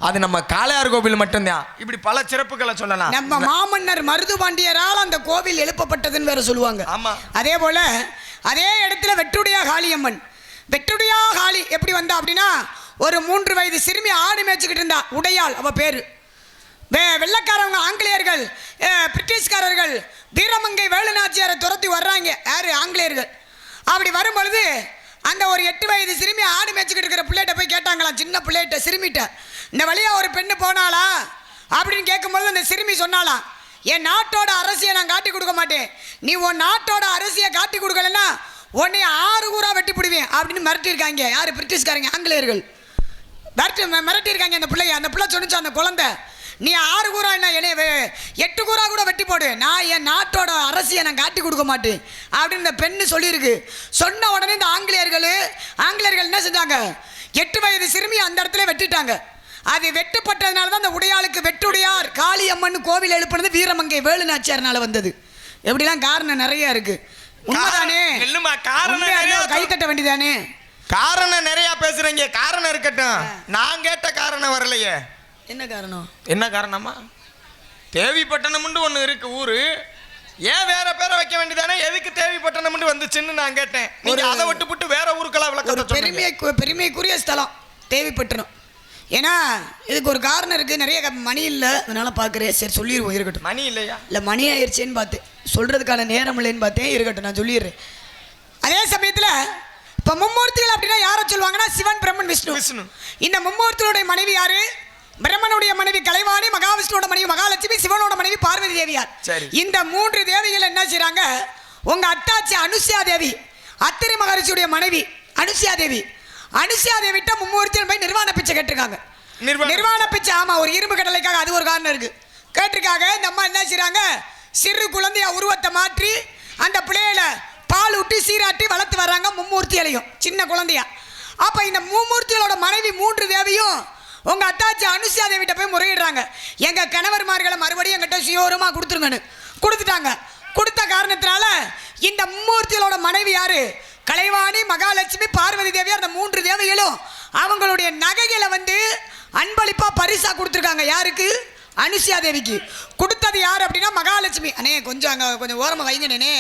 S1: அது நம்ம காளையார் கோவில் மட்டும்தான். இப்படி பல சிறப்புகளை சொல்லலாம்.
S3: நம்ம மாமன்னர் மருதுபாண்டியரால் அந்த கோவில் எழுப்பப்பட்டதுன்னு வேற சொல்லுவாங்க.
S1: ஆமா.
S3: அதே போல அதே இடத்துல வெட்டுடையா காளியம்மன், வெட்டுடையா காளி எப்படி வந்தா அப்படின்னா, ஒரு 3 வயது சிறுமி ஆடு மேய்ச்சிக்கிட்டு இருந்தா. உடையாள் அவ பேரு. வெள்ளக்காரவங்க ஆங்கிலேயர்கள், பிரிட்டிஷ்காரர்கள் வீரமங்கை வேலுநாச்சியாரை துரத்தி வர்றாங்க. யாரு? ஆங்கிலேயர்கள். அப்படி வரும்பொழுது அந்த ஒரு 8 வயது சிறுமி ஆடு மேய்ச்சிக்கிட்டு இருக்கிற பிள்ளைகிட்ட போய் கேட்டாங்களாம், சின்ன பிள்ளைகிட்ட சிறுமிட்ட, இந்த வழியா ஒரு பெண்ணு போனாளா அப்படின்னு கேட்கும்போது அந்த சிறுமி சொன்னாலாம், என் நாட்டோட அரசியை நான் காட்டி கொடுக்க மாட்டேன், நீ உன் நாட்டோட அரசியை காட்டி கொடுக்கலன்னா உன்னை 6 கூறா வெட்டி பிடிவேன் அப்படின்னு மிரட்டியிருக்காங்க. யாரு? பிரிட்டிஷ்காரங்க, ஆங்கிலேயர்கள் மிரட்டியிருக்காங்க அந்த பிள்ளைய. அந்த பிள்ளை சொன்னிச்சு, அந்த குழந்தை, நீ 6 கூறா என்ன, என்னைய 8 கூறா கூட வெட்டி போடு, நான் என் நாட்டோட அரசியை நான் காட்டி கொடுக்க மாட்டேன் அப்படின்னு இந்த பெண்ணு சொல்லியிருக்கு. சொன்ன உடனே இந்த ஆங்கிலேயர்கள் என்ன செஞ்சாங்க, 8 வயது சிறுமி அந்த இடத்துல வெட்டிட்டாங்க. அது வெட்டுப்பட்டதுனால தான் அந்த உடையாளுக்கு வெட்டுடையார் காளியம்மன் கோவில் எழுப்பினது வீரமங்கை வேலுநாச்சியார்னால வந்தது. எப்படிலாம் காரணம் நிறைய இருக்கு. உண்மைதானே? கை தட்ட வேண்டியதானே?
S1: காரணம் நிறைய பேசுறீங்க. காரணம் இருக்கட்டும், நான் கேட்ட காரணம் வரலையே.
S3: என்ன காரணம்?
S1: என்ன காரணமா? தேவிப்பட்டணம் ஒன்று இருக்கு ஊரு, ஏன் வேற பேரை வைக்க வேண்டியதானே? எதுக்கு தேவிப்பட்டணம் வந்துச்சுன்னு நான் கேட்டேன். நீங்க அதை விட்டு வேற ஊருக்கெல்லாம் விளக்கம்.
S3: பெருமைக்குரிய ஸ்தலம் தேவிப்பட்டணம். ஏன்னா இதுக்கு ஒரு காரணம் இருக்கு. நிறைய மணி இல்லை, அதனால பார்க்குறேன். சரி சொல்லிடுவோம், இருக்கட்டும்.
S1: மணி இல்லையா?
S3: இல்லை மணி ஆயிடுச்சேன்னு பார்த்தேன், சொல்றதுக்கான நேரம் இல்லைன்னு பார்த்தேன். இருக்கட்டும், நான் சொல்லிடுறேன். அதே சமயத்தில் இப்போ மும்மூர்த்திகள் அப்படின்னா யாரை சொல்லுவாங்கன்னா, சிவன், பிரம்மன், விஷ்ணு. இந்த மும்மூர்த்திகளுடைய மனைவி யாரு? பிரம்மனுடைய மனைவி கலைவாணி, மகாவிஷ்ணுவோட மனைவி மகாலட்சுமி, சிவனோட மனைவி பார்வதி தேவியார். இந்த 3 தேவிகள் என்ன செய்றாங்க, உங்க அத்தாச்சி அனுசியா தேவி, அத்திரி மகரிஷியுடைய மனைவி அனுசியா தேவி, அனுசியா தேவிட்ட மும்மூர்த்திகள் போய் நிர்வாண பிச்சை கேட்டிருக்காங்க. நிர்வாண பிச்சை. ஆமா, ஒரு இரும்பு கடலைக்காக. அது ஒரு காரணம் இருக்கு. கேட்டிருக்காங்க. இந்த அம்மா என்ன செய்றாங்க, சிறு குழந்தைய உருவத்தை மாற்றி அந்த பிள்ளையில பால் ஊட்டி சீராட்டி வளர்த்து வர்றாங்க மும்மூர்த்திகளையும், சின்ன குழந்தையா. அப்ப இந்த மும்மூர்த்திகளோட மனைவி 3 தேவியும் உங்க அத்தாச்சி அனுசியா தேவிட்ட போய் முறையிடுறாங்க, எங்க கணவர்மார்களை மறுபடியும் எங்கிட்ட சுயோரமா கொடுத்துருங்கன்னு. கொடுத்துட்டாங்க. கொடுத்த காரணத்தினால இந்த மும்மூர்த்திகளோட மனைவி யாரு? கலைவாணி, மகாலட்சுமி, பார்வதி தேவியார். அந்த 3 தேவிகளும் அவங்களுடைய நகைகளை அன்பளிப்பா பரிசா கொடுத்துருக்காங்க. யாருக்கு? அனுசியா தேவிக்கு. கொடுத்தது யார் அப்படின்னா மகாலட்சுமி. அண்ணே கொஞ்சம் ஓரமா வைங்கண்ணே.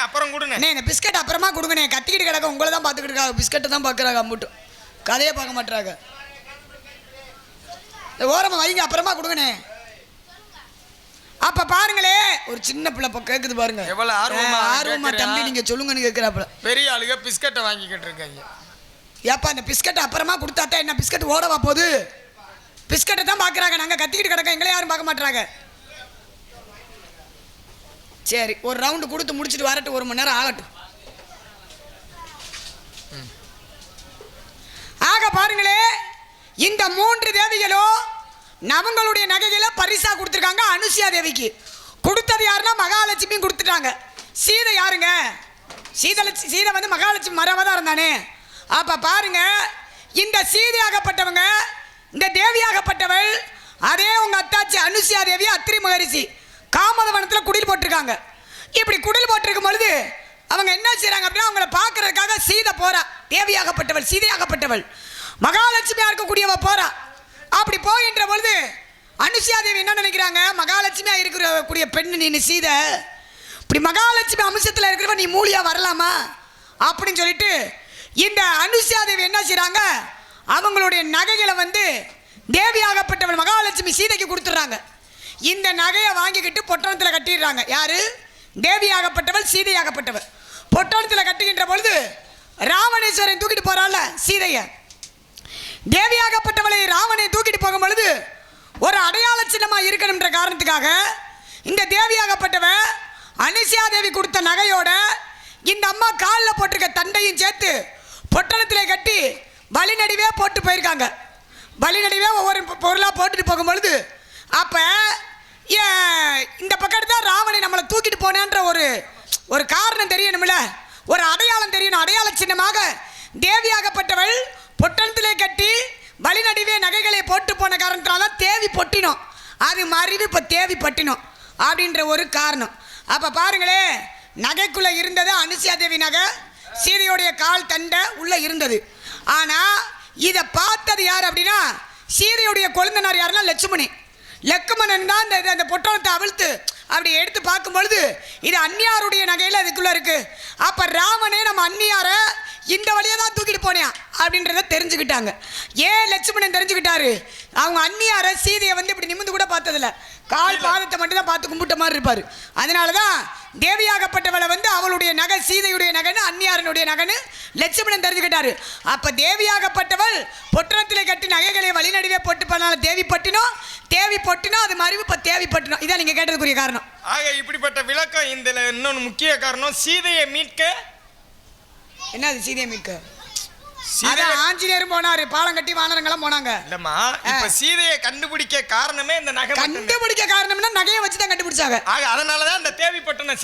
S1: அப்புறம் கொடுங்க
S3: இந்த பிஸ்கட் அப்புறமா கொடுங்கண்ணே. கத்திக்கிட்டு கிடக்க உங்களை தான் பார்த்துக்கிட்டு இருக்காங்க, பிஸ்கட்டை தான் பார்க்குறாங்க. அம்முட்டும் கதையை பார்க்க மாட்டாங்க. ஓரமா வைங்க, அப்புறமா கொடுங்கண்ணே. அப்ப பாருங்களே, ஒரு சின்ன பிள்ளை கேக்குது பாருங்க, எவ்வளவு ஆர்வமா தம்பி நீங்க சொல்லுங்கன்னு கேட்கிறாப்புல.
S1: பெரிய ஆளுங்க பிஸ்கட்டை வாங்கிக்கிட்டு இருக்காங்க.
S3: ஏப்பா இந்த பிஸ்கட்டை அப்புறமா கொடுத்தாத்தான் என்ன பிஸ்கட் ஓடவா போகுது? பிஸ்கட்டை தான் பார்க்குறாங்க. நாங்கள் கத்திக்கிட்டு கிடக்க, எங்களை யாரும் பார்க்க மாட்டாங்க. சரி, ஒரு ரவுண்டு கொடுத்து முடிச்சுட்டு வரட்டும், 1 மணி நேரம் ஆகட்டும். ஆக பாருங்களே, இந்த 3 தேவிகளும் நவங்களுடைய நகைகளை பரிசா கொடுத்துருக்காங்க அனுசியா தேவிக்கு. கொடுத்தது யாருன்னா மகாலட்சுமியும் கொடுத்துட்டாங்க. சீதை யாருங்க? சீதை மகாலட்சுமி மரவதான் இருந்தானே. அப்ப பாருங்க, இந்த சீதையாகப்பட்டவங்க, இந்த தேவியாகப்பட்டவள் அதே உங்க அத்தாச்சி அனுசியா தேவி அத்திரி மகரிஷி காமதவனத்தில் குடில் போட்டிருக்காங்க. இப்படி குடில் போட்டிருக்கும் பொழுது அவங்க என்ன செய்றாங்க அப்படின்னா, அவங்கள பார்க்கறதுக்காக சீதை போறா. தேவியாகப்பட்டவள், சீதையாகப்பட்டவள், மகாலட்சுமியா இருக்கக்கூடியவ போறா. அப்படி போகின்ற பொழுது அனுசியா தேவி என்ன நினைக்கிறாங்க, மகாலட்சுமியா இருக்கக்கூடிய பெண்ணு நீ சீதை, இப்படி மகாலட்சுமி அம்சத்தில் இருக்கிறவ நீ மூலியா வரலாமா அப்படின்னு சொல்லிட்டு இந்த அனுசியா தேவி என்ன செய்றாங்க, அவங்களுடைய நகைகளை தேவியாகப்பட்டவள் மகாலட்சுமி சீதைக்கு கொடுத்துட்றாங்க. இந்த நகையை வாங்கிக்கிட்டு பொட்டணத்தில் கட்டிடுறாங்க. யாரு? தேவியாகப்பட்டவள், சீதையாகப்பட்டவள். பொட்டணத்தில் கட்டுகின்ற பொழுது ராவணேஸ்வரன் தூக்கிட்டு போறாள் சீதையை. தேவியாகப்பட்டவளை ராவனை தூக்கிட்டு போகும் பொழுது ஒரு அடையாள சின்னமா இருக்கணும்ன்ற காரணத்துக்காக இந்த தேவியாகப்பட்டவ அனுசியா தேவி கொடுத்த நகையோட இந்த அம்மா காலில் போட்டிருக்க தண்டையும் சேர்த்து பொட்டணத்திலே கட்டி பலி நடுவே போட்டு போயிருக்காங்க. பலி நடுவே ஒவ்வொரு பொருளாக போட்டுட்டு போகும் பொழுது அப்போ இந்த பக்கத்து தான் ராவணை நம்மளை தூக்கிட்டு போனேன்ற ஒரு காரணம் தெரியணும்ல, ஒரு அடையாளம் தெரியணும். அடையாள சின்னமாக தேவியாகப்பட்டவள் பொட்டணத்திலே கட்டி பலி நடுவே நகைகளை போட்டு போன காரணத்தினால தான் தேவி பொட்டினோம், அது மறிவு இப்போ தேவி பட்டினோம் அப்படின்ற ஒரு காரணம். அப்போ பாருங்களே, நகைக்குள்ளே இருந்தது அனுசியா தேவி நகை, சீதையோடைய கால் தண்டை உள்ளே இருந்தது. ஆனால் இதை பார்த்தது யார் அப்படின்னா சீதையுடைய கொழுந்தனார் யாருன்னா லட்சுமணி. லக்குமணன் தான் அந்த பொட்டணத்தை அவிழ்த்து அப்படி எடுத்து பார்க்கும் பொழுது இது அந்நியாருடைய நகையில் அதுக்குள்ளே இருக்குது. அப்போ ராவனே நம்ம அந்நியாரை இந்த வழியாக தான் தூக்கிட்டு போனேன் அப்படின்றத தெரிஞ்சுக்கிட்டாங்க. ஏன் லட்சுமணன் தெரிஞ்சுக்கிட்டாரு? அவங்க அந்நியாரை சீதையை வந்து இப்படி நிமிந்து கூட பார்த்ததில்ல, கால் பாதத்தை மட்டும் தான் பார்த்து கும்பிட்ட மாதிரி இருப்பார். அதனால தான் தேவியாகப்பட்டவளை வந்து அவளுடைய நகை சீதையுடைய நகைன்னு அந்நியாரனுடைய நகைன்னு லட்சுமணன் தெரிஞ்சுக்கிட்டாரு. அப்போ தேவியாகப்பட்டவள் பொட்டணத்திலே கட்டி நகைகளை வழிநடுவே போட்டு பண்ணாலும் தேவி பட்டினோம், தேவி பொட்டினோம், அது மறிவு இப்போ தேவி பட்டினோம். இதான் நீங்கள் கேட்டதுக்குரிய காரணம்.
S1: ஆக இப்படிப்பட்ட விளக்கம் இந்த இன்னொன்று முக்கிய காரணம், சீதையை மீட்க.
S3: என்னது சீதையை மீட்க? ஆஞ்சநேயரும் போனாரு, பாலம் கட்டி வானரங்களும் போனாங்க.
S1: இல்லம்மா, இப்ப சீதையை கண்டுபிடிக்க காரணமே இந்த நகை.
S3: கண்டுபிடிக்க காரணம்னா நகையை வச்சு தான் கண்டுபிடிச்சாங்க.
S1: ஆக அதனாலதான் இந்த தேவிப்பட்டன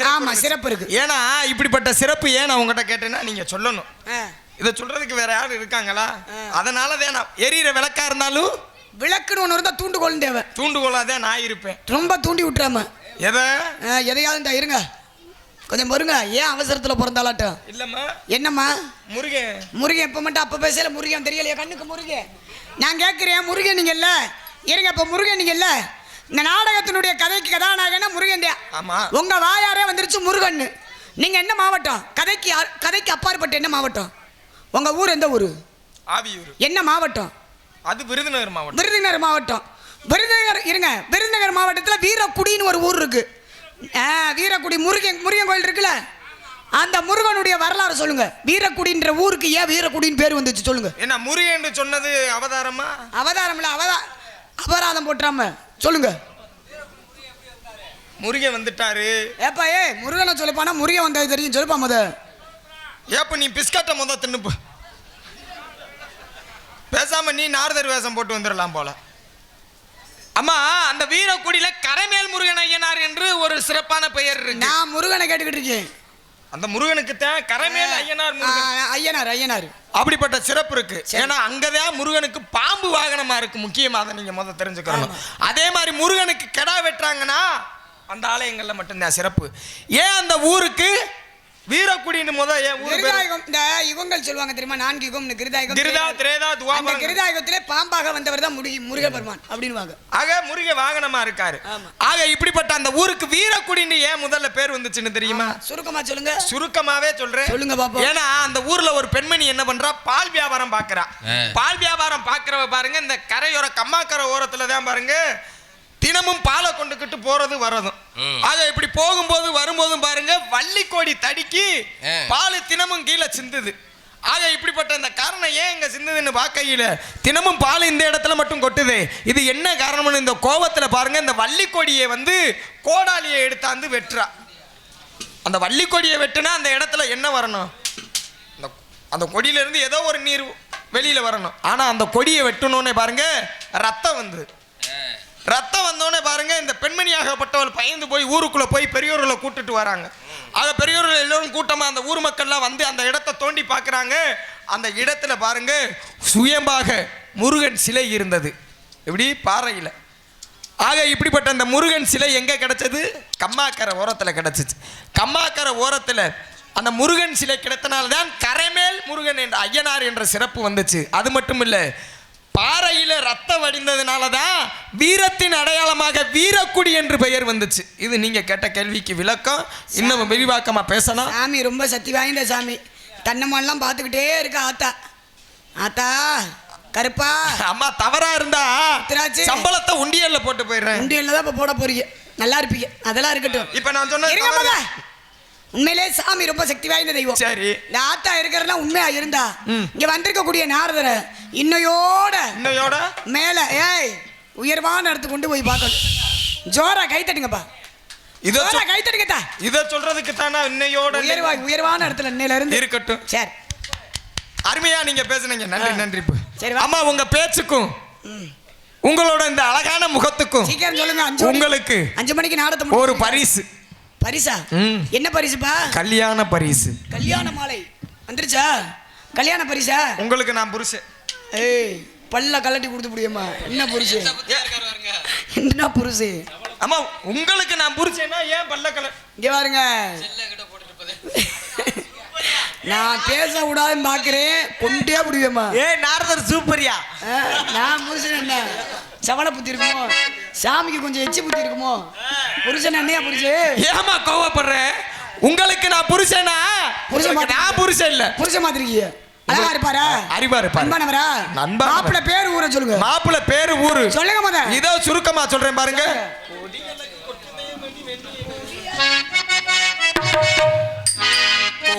S3: சிறப்பு இருக்கு.
S1: ஏன்னா இப்படிப்பட்ட சிறப்பு ஏன் உங்ககிட்ட கேட்டேன்னா நீங்க சொல்லணும். இதை சொல்றதுக்கு வேற யாரும் இருக்காங்களா? அதனாலதான் நான் எரியிற விளக்கா இருந்தாலும்
S3: விளக்குன்னு ஒன்று இருந்தால் தூண்டுகோல் தேவை.
S1: தூண்டுகோலாதான் நான் இருப்பேன்.
S3: ரொம்ப தூண்டி விட்டுறாம எதையாவது இந்த இருங்க கொஞ்சம் வருங்க. ஏன் அவசரத்தில் பிறந்தாலாட்டம்
S1: இல்லம்மா.
S3: என்னம்மா
S1: முருகன்? முருகன்
S3: இப்போ மட்டும் அப்போ பேசல, முருகன் தெரியலையா கண்ணுக்கு? முருகன் நான் கேட்குறேன், முருகன் நீங்கள் இல்லை இருங்க. இப்போ முருகன் நீங்கள் இல்லை, இந்த நாடகத்தினுடைய கதைக்கு கதாநாயகனா முருகன் தான்.
S1: ஆமாம்.
S3: உங்கள் வாயாரே வந்துருச்சு முருகன். நீங்கள் என்ன மாவட்டம்? கதைக்கு அப்பாற்பட்ட என்ன மாவட்டம்? உங்கள் ஊர் எந்த ஊர்?
S1: ஆவியூர்.
S3: என்ன மாவட்டம்
S1: அது? விருதுநகர் மாவட்டம்.
S3: விருதுநகர் மாவட்டம். விருதுநகர் இருங்க, விருதுநகர் மாவட்டத்தில் வீரக்குடின்னு ஒரு ஊர் இருக்கு. வீரக்குடி முருகன் கோயில் இருக்குல்ல, அந்த முருகனுடைய வரலாறு சொல்லுங்க. வீரக்குடின்ற ஊருக்கு ஏன் வீரக்குடின்னு பேர் வந்துச்சு சொல்லுங்க.
S1: என்ன முருகன் சொன்னது அவதாரமா?
S3: அவதாரம் இல்ல, அபராதம் போட்டுறாம சொல்லுங்க.
S1: முருகன் வந்துட்டாரு.
S3: ஏப்பா முருகனை சொல்லுப்பானா, முருகன் வந்தது தெரியும் சொல்லுப்பா முத.
S1: ஏப்ப நீ பிஸ்கட்டை முத தின்னுப்பு, பேசாம நீ நாரதர் வேஷம் போட்டு வந்துடலாம் போல. அம்மா, அந்த வீரக்குடியில கரைமேல் முருகன் ஐயனார் என்று ஒரு சிறப்பான பெயர் இருக்கு.
S3: நான் முருகனை கேட்டுக்கிட்டு இருக்கேன்.
S1: அந்த முருகனுக்கு தான் கரைமேல் ஐயனார்
S3: ஐயனார்
S1: அப்படிப்பட்ட சிறப்பு இருக்கு. ஏன்னா அங்கதான் முருகனுக்கு பாம்பு வாகனமா இருக்கு. முக்கியமா அதை நீங்க முதல்ல தெரிஞ்சுக்கணும். அதே மாதிரி முருகனுக்கு கெடா வெட்டுறாங்கன்னா அந்த ஆலயங்கள்ல மட்டும்தான் சிறப்பு. ஏன் அந்த ஊருக்கு வீரக்குடின்னு
S3: இந்த யுகங்கள் சொல்லுவாங்க தெரியுமா? 4 யுகம். கிருதாயுகத்திலே பாம்பாக வந்தவர் தான் முருக பெருமான் அப்படின்வாங்க.
S1: ஆக முருக வாகனமா இருக்காரு. ஆக இப்படிப்பட்ட அந்த ஊருக்கு வீரக்குடின்னு ஏன் முதல்ல பேர் வந்துச்சுன்னு தெரியுமா?
S3: சுருக்கமா சொல்லுங்க.
S1: சுருக்கமாவே சொல்றேன்,
S3: சொல்லுங்க பாப்போம்.
S1: ஏன்னா அந்த ஊர்ல ஒரு பெண்மணி என்ன பண்றா, பால் வியாபாரம் பாக்குறா. பால் வியாபாரம் பாக்குறவ பாருங்க, இந்த கரையோர கம்மாக்கரை ஓரத்துல தான் பாருங்க தினமும் பாலை கொண்டுகிட்டு போறது வரதும். ஆக இப்படி போகும்போது வரும்போதும் பாருங்க வள்ளிக்கோடி தடிக்கி பால் தினமும் கீழே சிந்துது. ஆக இப்படிப்பட்ட இந்த காரணம் ஏன் இங்க சிந்துதுன்னு பார்க்கையில தினமும் பால் இந்த இடத்துல மட்டும் கொட்டுது. இது என்ன காரணம்னு இந்த கோவத்துல பாருங்க இந்த வள்ளிக்கொடியை வந்து கோடாலியை எடுத்தாந்து வெட்டுறா. அந்த வள்ளிக்கொடியை வெட்டுனா அந்த இடத்துல என்ன வரணும்? அந்த கொடியில இருந்து ஏதோ ஒரு நீர் வெளியில வரணும். ஆனா அந்த கொடியை வெட்டணும்னே பாருங்க ரத்தம் வந்து ரத்தம் வந்தோடனே பாருங்க இந்த பெண்மணியாகப்பட்டவள் பயந்து போய் ஊருக்குள்ள போய் பெரியோர்களை கூட்டுட்டு வராங்க. ஆக பெரியோர்கள் எல்லோரும் கூட்டமா அந்த ஊர் மக்கள்லாம் வந்து அந்த இடத்தை தோண்டி பார்க்குறாங்க. அந்த இடத்துல பாருங்க சுயம்பாக முருகன் சிலை இருந்தது. எப்படி? பாறையில். ஆக இப்படிப்பட்ட அந்த முருகன் சிலை எங்கே கிடைச்சது? கம்மாக்கரை ஓரத்தில் கிடைச்சிச்சு. கம்மாக்கரை ஓரத்தில் அந்த முருகன் சிலை கிடைத்தனால்தான் கரைமேல் முருகன் என்ற ஐயனார் என்ற சிறப்பு வந்துச்சு. அது மட்டும் இல்லை, பாறையில ரத்தம் வடிந்ததுனால தான் வீரத்தின் அடையாளமாக வீரக்குடி என்று பெயர் வந்துச்சு. இது நீங்க கேட்ட கேள்விக்கு விளக்கம். இன்னும் விரிவாக்கமா பேசலாம்.
S3: சாமி ரொம்ப சக்தி வாய்ந்த சாமி. தன்னமெல்லாம் பார்த்துக்கிட்டே இருக்க ஆத்தா. ஆத்தா கருப்பா.
S1: அம்மா தவறா இருந்தா சம்பளத்தை உண்டியல்ல போட்டு போயிடுறேன்.
S3: உண்டியல்ல தான் இப்ப போட போறீங்க, நல்லா இருப்பீங்க. அதெல்லாம் இருக்கட்டும்.
S1: இப்ப நான் சொன்ன
S3: உண்மையிலே சாமி ரொம்ப சக்தி வாய்ந்த தெய்வம்.
S1: சரி.
S3: இந்த ஆத்தா இருக்கிறதெல்லாம் உண்மையா இருந்தா இங்க வந்திருக்கக்கூடிய நாரதரை இன்னையோட மேல உயர்வான இடத்துக்கு கொண்டு போய் பார்க்கணும். ஜோரா கை தட்டுங்கப்பா. இதோட கை தட்டுங்கத்தா.
S1: இத சொல்றதுக்கு தானா இன்னையோட
S3: உயர்வான இடத்துல இன்னையில இருந்து
S1: இருக்கட்டும்.
S3: சரி,
S1: அருமையா நீங்க பேசுனீங்க. நன்றி நன்றி.
S3: சரி,
S1: அம்மா உங்க பேச்சுக்கும் உங்களோட இந்த அழகான முகத்துக்கும்
S3: சீக்கிரம் சொல்லுங்க.
S1: உங்களுக்கு
S3: 5 மணிக்கு நாடகம்
S1: ஒரு பரிசு.
S3: பரிசா? என்ன பரிசுப்பா?
S1: கல்யாண பரிசு.
S3: கல்யாண மாலை வந்துருச்சா? கல்யாண பரிசா?
S1: உங்களுக்கு நான் புருஷன்.
S3: பல்ல கலட்டி கொடுத்து முடியுமா? என்ன புருஷன்? என்ன புருஷன்?
S1: அம்மா உங்களுக்கு நான் புருஷனா ஏன் பல்ல கலட்டி?
S3: இங்க பாருங்க, நான் பேச விடாதுன்னு பாக்குறேன். கொண்டே முடியுமா?
S2: நாரதர் சூப்பரியா.
S3: நான் புருஷன் என்ன சவண புத்தி இருக்குமோ? சாமிக்கு கொஞ்சம் எச்சி புத்தி இருக்குமோ? புருஷன் என்னையா புருஷன்?
S1: ஏமா கோவப்படுற? உங்களுக்கு நான் புருஷனா? நான் புருஷன் இல்ல.
S3: புருஷன் மாதிரி இருக்கீங்க. அழகா இருப்பாரா?
S1: அறிவா இருப்பாரு.
S3: அன்பானவரா? மாப்பிள பேரு ஊரை சொல்லுங்க.
S1: மாப்பிள பேரு ஊரு
S3: சொல்லுங்க. முத
S1: இதோ சுருக்கமா சொல்றேன் பாருங்க.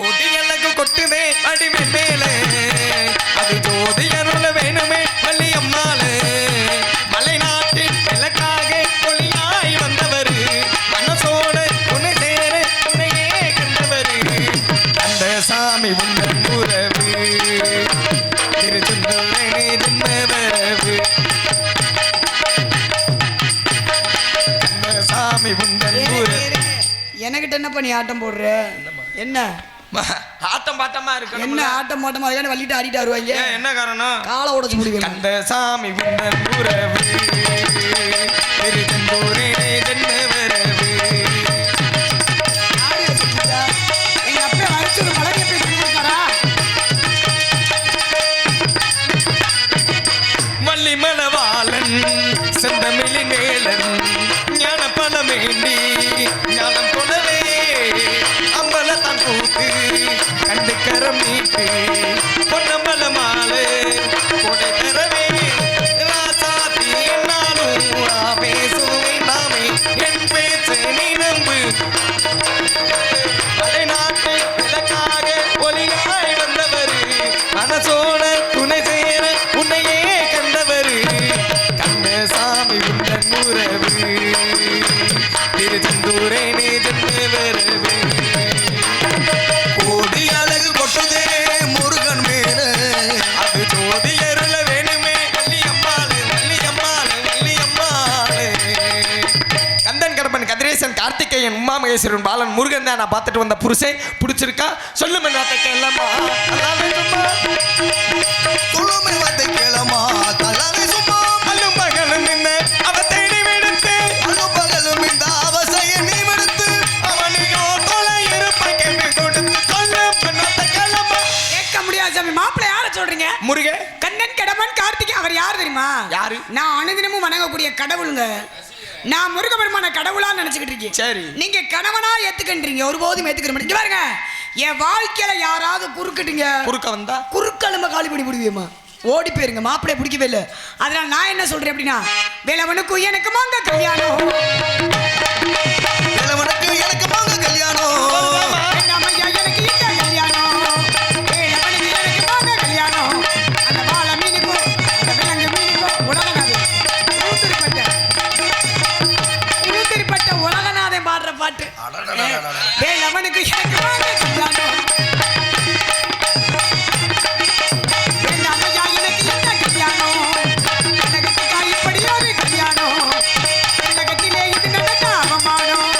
S1: கொடியலகு கொட்டுமே அடிமை மேலே, அது ஜோதி அருள வேணுமே வள்ளி அம்மாளே. மலைநாட்டின் விளக்காக ஒளியாய் வந்தவர், மனசோட உன்னை சேர உன்னையே கண்டவர். அந்த சாமி உங்கள் உறவு, திருச்செந்தூரனே ஜென்மவரவு. அந்த சாமி உங்கள் உறவு.
S3: எனக்கிட்ட என்ன பண்ணி ஆட்டம் போடுற? என்ன
S1: ஆட்டம் பாட்டமா இருக்கு?
S3: என்ன ஆட்டம் பாட்டமா அதுக்கான வள்ளிட்டு ஆடிட்டு வருவாங்க?
S1: என்ன காரணம்?
S3: காலை உடச்சு முடியும்.
S1: அந்த சாமி உந்தன் உறவு, திருச்செந்தூரே ஜென்மவரவு.
S3: எங்க அப்பா வரைச்சு ஒரு பழகி எப்படி கொடுத்தாரா?
S1: மல்லி மணவாளன் செந்தமிழி மேலன் ஞான பணமேண்டி ஞானம் கொடவே அம்பலத்தான் கூட்டு கண்டு கரம் நீட்டு பொன்னம்பல மாலை கொடை தரவே ராசாத்தி நானும் ஆவேசுவை நாமே என் பேச்சு நீ நம்பு. மலைநாட்டை விளக்காக ஒளியாய் வந்தவர், மனசோட துணை சேர உன்னையே கண்டவர். கண்ட சாமி உந்தன் உறவு, திருச்செந்தூரே நீ ஜென்மவரவு.
S2: கோடி அழகு கொட்டுதே முருகன் மேல,
S1: அது ஜோதி அருள வேணுமே வள்ளி அம்மாளே, வள்ளி அம்மாளே, வள்ளி அம்மாளே. கந்தன் கடம்பன் கதிரேசன் கார்த்திகேயன் உமா மகேஸ்வரன் பாலன் முருகன் தான் நான் பார்த்துட்டு வந்த புருஷன். பிடிச்சிருக்கா? சொல்லுமே வார்த்தை கேளமா,
S2: சொல்லுமே வார்த்தை கேளமா, தலாவே சும்மா.
S1: அல்லும் பகலும் நின்ன அவ தேடி விடுத்து,
S2: அல்லும் பகலும் இந்த அவசையை நீ விடுத்து,
S1: அவனையோ தொலை இருப்பை கேள்வி கொடுத்து சொல்லும் வார்த்தை கேளமா.
S3: கேட்க முடியாது சாமி. மாப்பிள்ளை யார சொல்றீங்க?
S1: முருகே
S3: கண்ணன் கடம்பன் கார்த்திகை. அவர் யார் தெரியுமா?
S1: யாரு?
S3: நான் அனுதினமும் வணங்கக்கூடிய கடவுளுங்க. நான் முருகபெருமான கடவுளா நினைச்சுக்கிட்டு இருக்கேன்.
S1: சரி.
S3: நீங்க கணவனா ஏத்துக்கின்றீங்க, ஒருபோதும் ஏத்துக்கிற மாட்டீங்க. பாருங்க, என் வாழ்க்கையில யாராவது குறுக்கிட்டீங்க,
S1: குறுக்க வந்தா
S3: குறுக்கெலும்ப காலி பண்ணி முடியுமா? ஓடி போயிருங்க. மாப்பிள்ளைய பிடிக்கவே இல்லை. அதனால நான் என்ன சொல்றேன் அப்படின்னா, வேலவனுக்கு எனக்கு மாங்க கல்யாணம்,
S2: வேலவனுக்கு எனக்கு மாங்க கல்யாணம்,
S3: வேண்டாமையா எனக்கு இந்த கல்யாணம், வேலவனுக்கு எனக்கு மாங்க கல்யாணம். அந்த வாழை மீனுக்கும் அந்த விலங்கு மீனுக்கும் உலகநாதன் உளுத்திரிப்பட்ட உலகநாதன் பாடுற பாட்டு. வேலவனுக்கு எனக்கு மாங்க கல்யாணம், வேண்டாமையா எனக்கு இந்த கல்யாணம், உலகத்துக்கா இப்படி ஒரு கல்யாணம், உலகத்திலே இது நடக்க அவமானம்.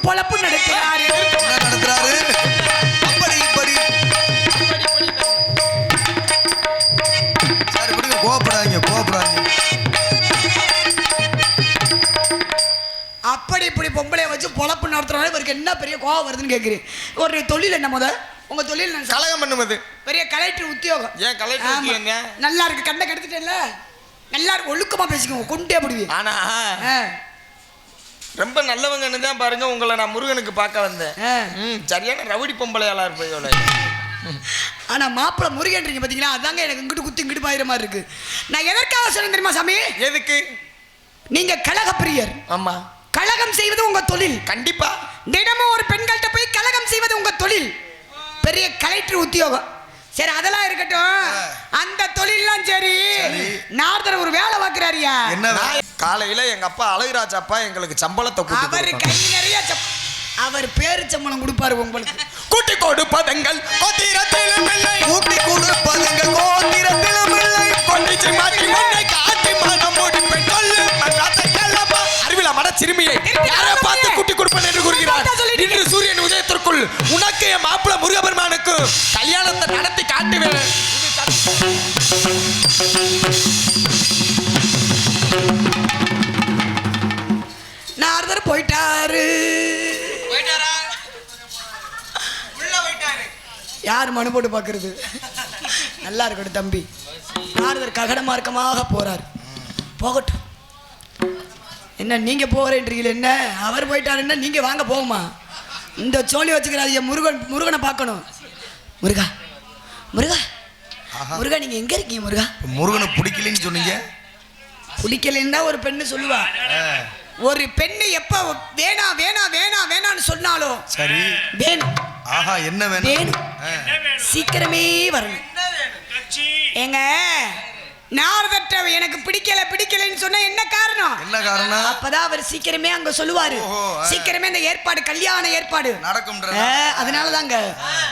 S3: பொழப்பு நடத்துறாரு.
S2: என்ன நடத்துறாரு? அப்படி இப்படி. சரி விடுங்க, கோவப்படாதீங்க.
S3: அப்படி இப்படி பொம்பளைய வச்சு பொழப்பு நடத்துறாரு. இவருக்கு என்ன பெரிய கோவம் வருதுன்னு கேட்குறேன். ஒரு தொழில் என்ன உங்க தொழில்
S1: கலகம் பண்ணுவது.
S3: பெரிய கலெக்டர் உத்தியோகம்.
S1: ஏன் கலெக்டர் என்ன
S3: நல்லா இருக்கு, கண்ணை கெடுத்துட்டேன்ல. நல்லா இருக்கு, ஒழுக்கமா பேசிக்கோங்க, கொண்டே அப்படிவீங்க.
S1: ஆனா ரொம்ப நல்லவங்கன்னு தான் பாருங்க. உங்களை நான் முருகனுக்கு பார்க்க வந்தேன். சரியான ரவுடி பொம்பளையாளா இருப்பையோட.
S3: ஆனா மாப்பிள்ள முருகன்றீங்க பாத்தீங்களா, அதாங்க எனக்கு இங்கிட்டு குத்தி இங்கிட்டு பாயிர மாதிரி இருக்கு. நான் எதற்காக சொன்னேன் தெரியுமா சாமி?
S1: எதுக்கு?
S3: நீங்க கலக பிரியர்.
S1: ஆமா,
S3: கலகம் செய்வது உங்க தொழில்.
S1: கண்டிப்பா.
S3: தினமும் ஒரு பெண்கள்கிட்ட போய் கலகம் செய்வது உங்க தொழில். பெரிய கலெக்டர் உத்தியோகம். சரி அதெல்லாம் இருக்கட்டும். அந்த தொழிலாம் சரி, நார்தர் ஒரு வேலை பார்க்கிறாரியா?
S2: என்ன?
S1: காலையில எங்க அப்பா அழகுராஜ் அப்பா எங்களுக்கு சம்பளத்தை
S3: அவர் கை நிறைய அவர் பேரு சம்பளம் கொடுப்பாரு உங்களுக்கு.
S1: கூட்டி கொடுப்பதங்கள் கோத்திரத்திலும் இல்லை,
S2: கூட்டி கொடுப்பதங்கள் கோத்திரத்திலும் இல்லை,
S1: கொண்டிச்சு மாட்டி உன்னை காட்டி மனம் முடிப்பேன் சொல்லு மன்றத்தைக்கல்லப்பா. அறிவில மட சிறுமியை யாரை பார்த்து கூட்டி கொடுப்பேன் என்று கூறுகிறார். இன்று சூரியன் உதயத்திற்குள் உனக்கு என் மாப்பிள்ள முருகபெருமானுக்கு கல்யாணத்தை நடத்தி காட்டுவேன்.
S3: நார்தர் போயிட்டாரு. யார் மனு போட்டு பார்க்கறது? நல்லா இருக்கட்டும் தம்பி. நாரதர் ககன மார்க்கமாக போறார். போகட்டும். என்ன நீங்க போறேன்றீங்களே, என்ன அவர் போயிட்டாருன்னா நீங்க வாங்க போகுமா? இந்த சோழி வச்சுக்கிறாரு. முருகனை பார்க்கணும். முருகா முருகா முருகா, நீங்க எங்க இருக்கீங்க முருகா?
S2: முருகனை பிடிக்கலன்னு சொன்னீங்க.
S3: பிடிக்கலன்னு தான் ஒரு பெண்ணு சொல்லுவா. ஒரு பெண்ணு எப்ப வேணா வேணா வேணா வேணான்னு சொன்னாலும்
S2: சரி
S3: வேணும்.
S2: ஆஹா, என்ன வேணும்?
S3: சீக்கிரமே வரணும். ஏங்க நாரதற்ற எனக்கு பிடிக்கல பிடிக்கலன்னு சொன்ன என்ன காரணம்?
S2: என்ன காரணம்?
S3: அப்பதான் அவர் சீக்கிரமே அங்க சொல்லுவாரு. சீக்கிரமே அந்த ஏற்பாடு, கல்யாண ஏற்பாடு நடக்கும். அதனாலதாங்க,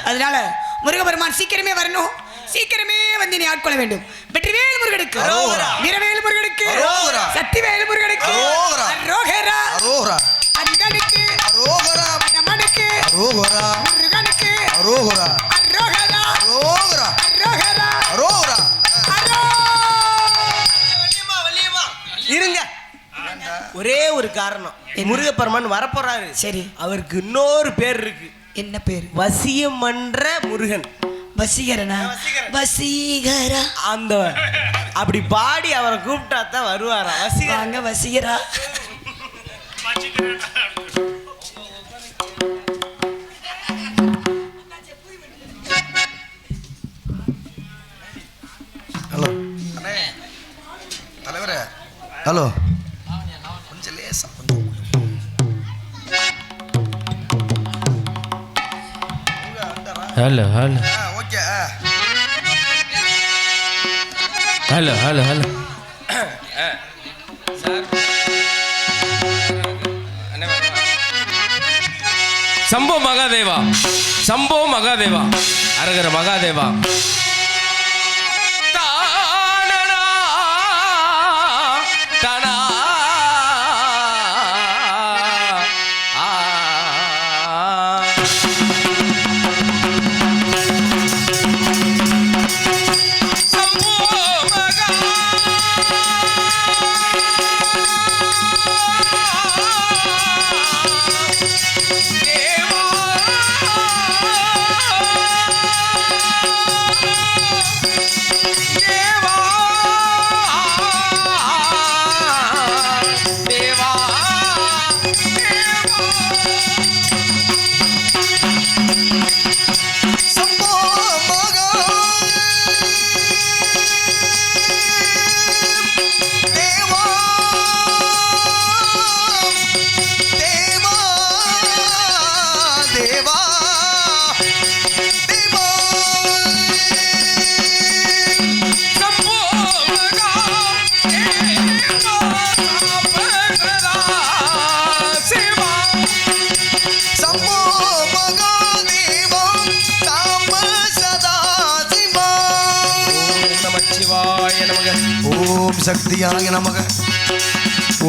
S3: அதனால முருகபெருமான் சீக்கிரமே வரணும். சீக்கிரமே வந்து நீ ஆட்கொள்ள வேண்டும். வெற்றிவேல் முருகனுக்கு, வீரவேல் முருகனுக்கு, சக்திவேல் முருகனுக்கு, அரோகரா அந்தனுக்கு, அடமனுக்கு, முருகனுக்கு, அரோகரா
S4: இருங்க. ஒரே ஒரு காரணம், முருகப்பெருமான் வரப்போறாரு. சரி, அவருக்கு இன்னொரு பேர் இருக்கு.
S3: என்ன பேர்?
S4: வசியம் பண்ற முருகன்.
S3: வசீகரனா? வசீகரா.
S4: அந்த அப்படி பாடி அவரை கூப்பிட்டா தான் வருவாரா?
S3: வசீகராங்க, வசீகரா.
S2: ஹலோ தலைவரே, ஹலோ கொஞ்சம் லேசா கொஞ்சம்.
S5: Hello hello
S2: okay.
S5: Hello hello hello Shambho Mahadeva, Shambho Mahadeva, அரகர மகாதேவா.
S2: ஓம் சக்தியாய நமக,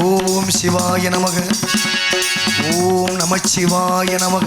S2: ஓம் சிவாய நமக, ஓம் நமச்சிவாய நமக.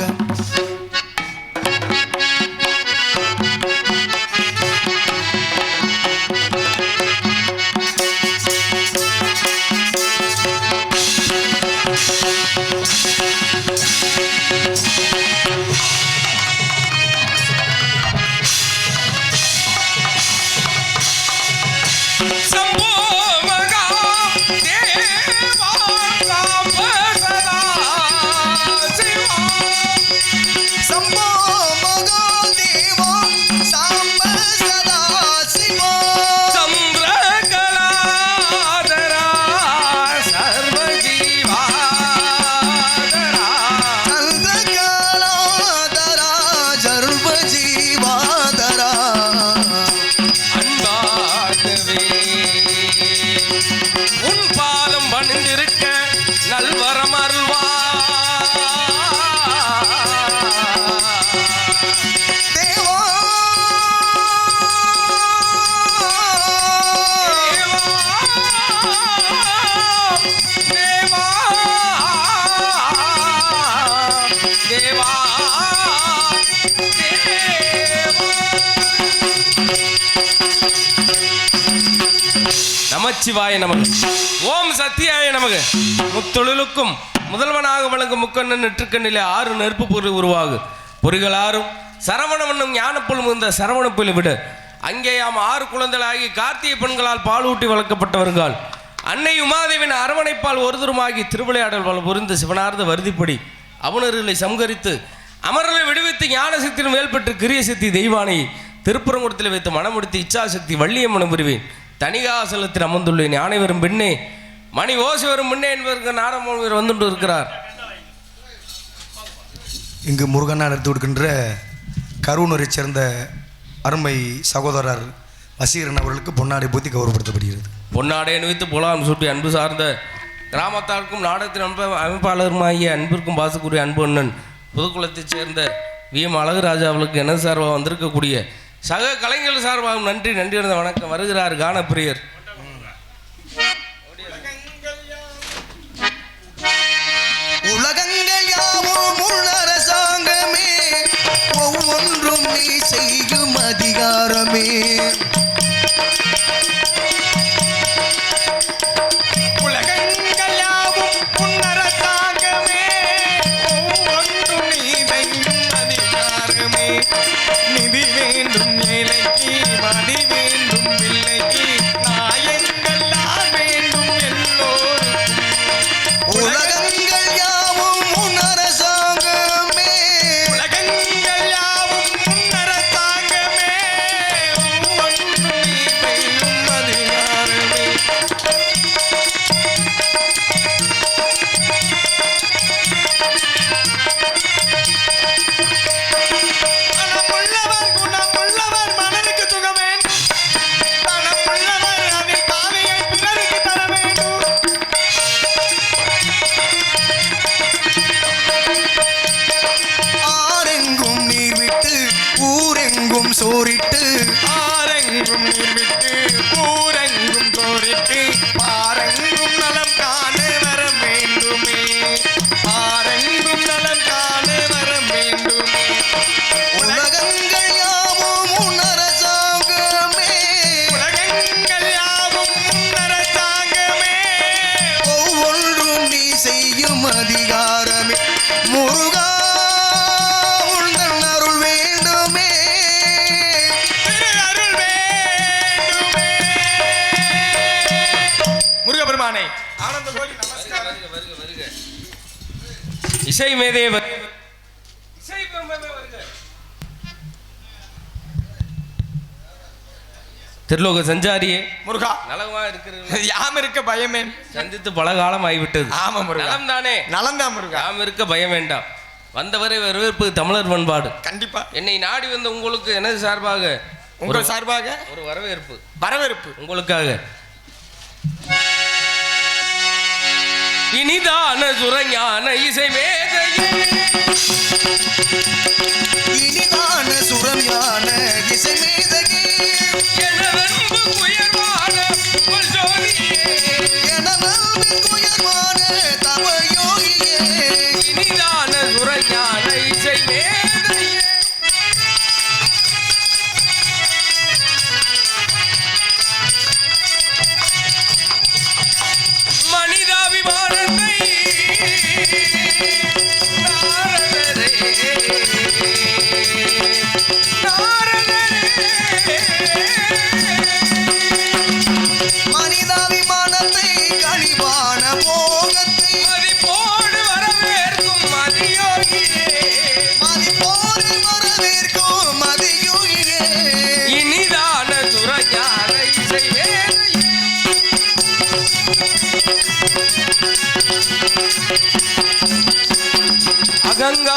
S5: நமச்சிவாய நமக. ஓம் சத்தியாய நமக. முத்தொழிலுக்கும் முதல்வனாக வழங்கும் முக்கண்ணன் நெற்றுக்கண்ணிலே 6 நெருப்பு பொருள் உருவாகு பொறிகளாரும் சரவணம் என்னும் ஞானப்புல் இந்த சரவணப்புலை விட அங்கேயாம் 6 குழந்தைகளாகி கார்த்திகை பெண்களால் பாலூட்டி வளர்க்கப்பட்டவர்கள் அன்னை உமாதேவின் அரவணைப்பால் ஒருதருமாகி திருவிளையாடல் வள புரிந்து சிவனார்ந்த வருதிப்படி அவனர்களை சம்கரித்து அமரலை விடுவித்து ஞான சக்தியின் மேல்பட்டு கிரிய சக்தி தெய்வானை திருப்புறங்குடத்தில் வைத்து மனமுடித்து இச்சாசக்தி வள்ளியம்மனம் புரிவேன் தனிகாசலத்தில் அமர்ந்துள்ளேன். யானை வரும் பெண்ணே மணி ஓசி வரும் முன்னே என்பதற்கு நாடமோர் வந்துட்டு இருக்கிறார்.
S2: இங்கு முருகனா எடுத்து கொடுக்கின்ற கரூனரை சேர்ந்த அருமை சகோதரர் வசீரன் அவர்களுக்கு பொன்னாடை பூத்தி கௌரவப்படுத்தப்படுகிறது.
S5: பொன்னாடை அணிவித்து புலாம் சூட்டி அன்பு சார்ந்த கிராமத்தாருக்கும் நாடகத்தின் அமைப்பாளருமாகிய அன்பிற்கும் பாசக்குரிய அன்பு அண்ணன் புதுக்குளத்தைச் சேர்ந்த விஎம் அழகுராஜா அவர்களுக்கு எனது சார்பாக வந்திருக்கக்கூடிய சக கலைஞர்கள் சார்பாகவும் நன்றி இருந்த வணக்கம். வருகிறார் கானப்பிரியர்.
S2: உலகங்கள் யாவும் அரசாங்கமே ஒவ்வொன்றும் நீ செய்யும் அதிகாரமே.
S1: உலகங்கள் யாவும் அரசாங்கமே ஒவ்வொன்றும் நீ செய்யும் அதிகாரமே. நிதி வேண்டும் ஏழைக்கு மதி வேண்டும் பிள்ளைக்கு நாயங்கள்லாம் வேண்டும் எல்லோரும்.
S2: உலகங்கள் யாவும் அரசாங்கமே
S1: உலகங்கள் யாவும் அரசாங்கமே ஒவ்வொன்றும் நீ செய்யும் அதிகாரமே. மனமுள்ளவர் குணமுள்ளவர் மனதுக்கு சுக வேண்டும். தனமுள்ளவர் அதில் பாதையை பிறருக்கு தர வேண்டும்.
S2: ஆரெங்கும் நீர் விட்டு ஊரெங்கும் சோறிட்டு
S1: ஆரெங்கும் நீர் விட்டு ஊரெங்கும் தோறிட்டு பாரெங்கும் நலம் காண வர வேண்டுமே. பாரெங்கும் நலம் காண வர வேண்டுமே.
S2: உலகங்கள் யாவும் அரசாங்கமே
S1: உலகங்கள் யாவும் அரசாங்கமே
S2: ஒவ்வொன்றும் நீ செய்யும் அதிகாரமே. முருகா உந்தன் அருள் வேண்டுமே.
S1: திரு அருள் வேண்டுமே. முருகபெருமானே ஆனந்த கோடி நமஸ்காரம்.
S5: இசை மேதேவர் இசை பெருமானே வருக. திருலோக சஞ்சாரியே
S1: முருகா
S5: நலமா இருக்கிறது.
S1: யாம் இருக்க பயமேன்.
S5: சந்தித்து பல காலம் ஆகிவிட்டது.
S1: ஆமா முருகா.
S5: நலம் தானே?
S1: நலம்தான் முருகா.
S5: யாம் இருக்க பயம் வேண்டாம். வந்தவரை வரவேற்பு தமிழர் பண்பாடு.
S1: கண்டிப்பா
S5: என்னை நாடி வந்த உங்களுக்கு எனது சார்பாக
S1: உங்கள் சார்பாக
S5: ஒரு வரவேற்பு
S1: வரவேற்பு
S5: உங்களுக்காக. இனிதான சுரஞான இசை மேதையே
S2: இனிதான சுரஞான இசை மேதையே
S5: எனதன்பு உயர்வான உங்கள் ஜோதியே
S2: எனதன்பின் உயர்வான தவ யோகியே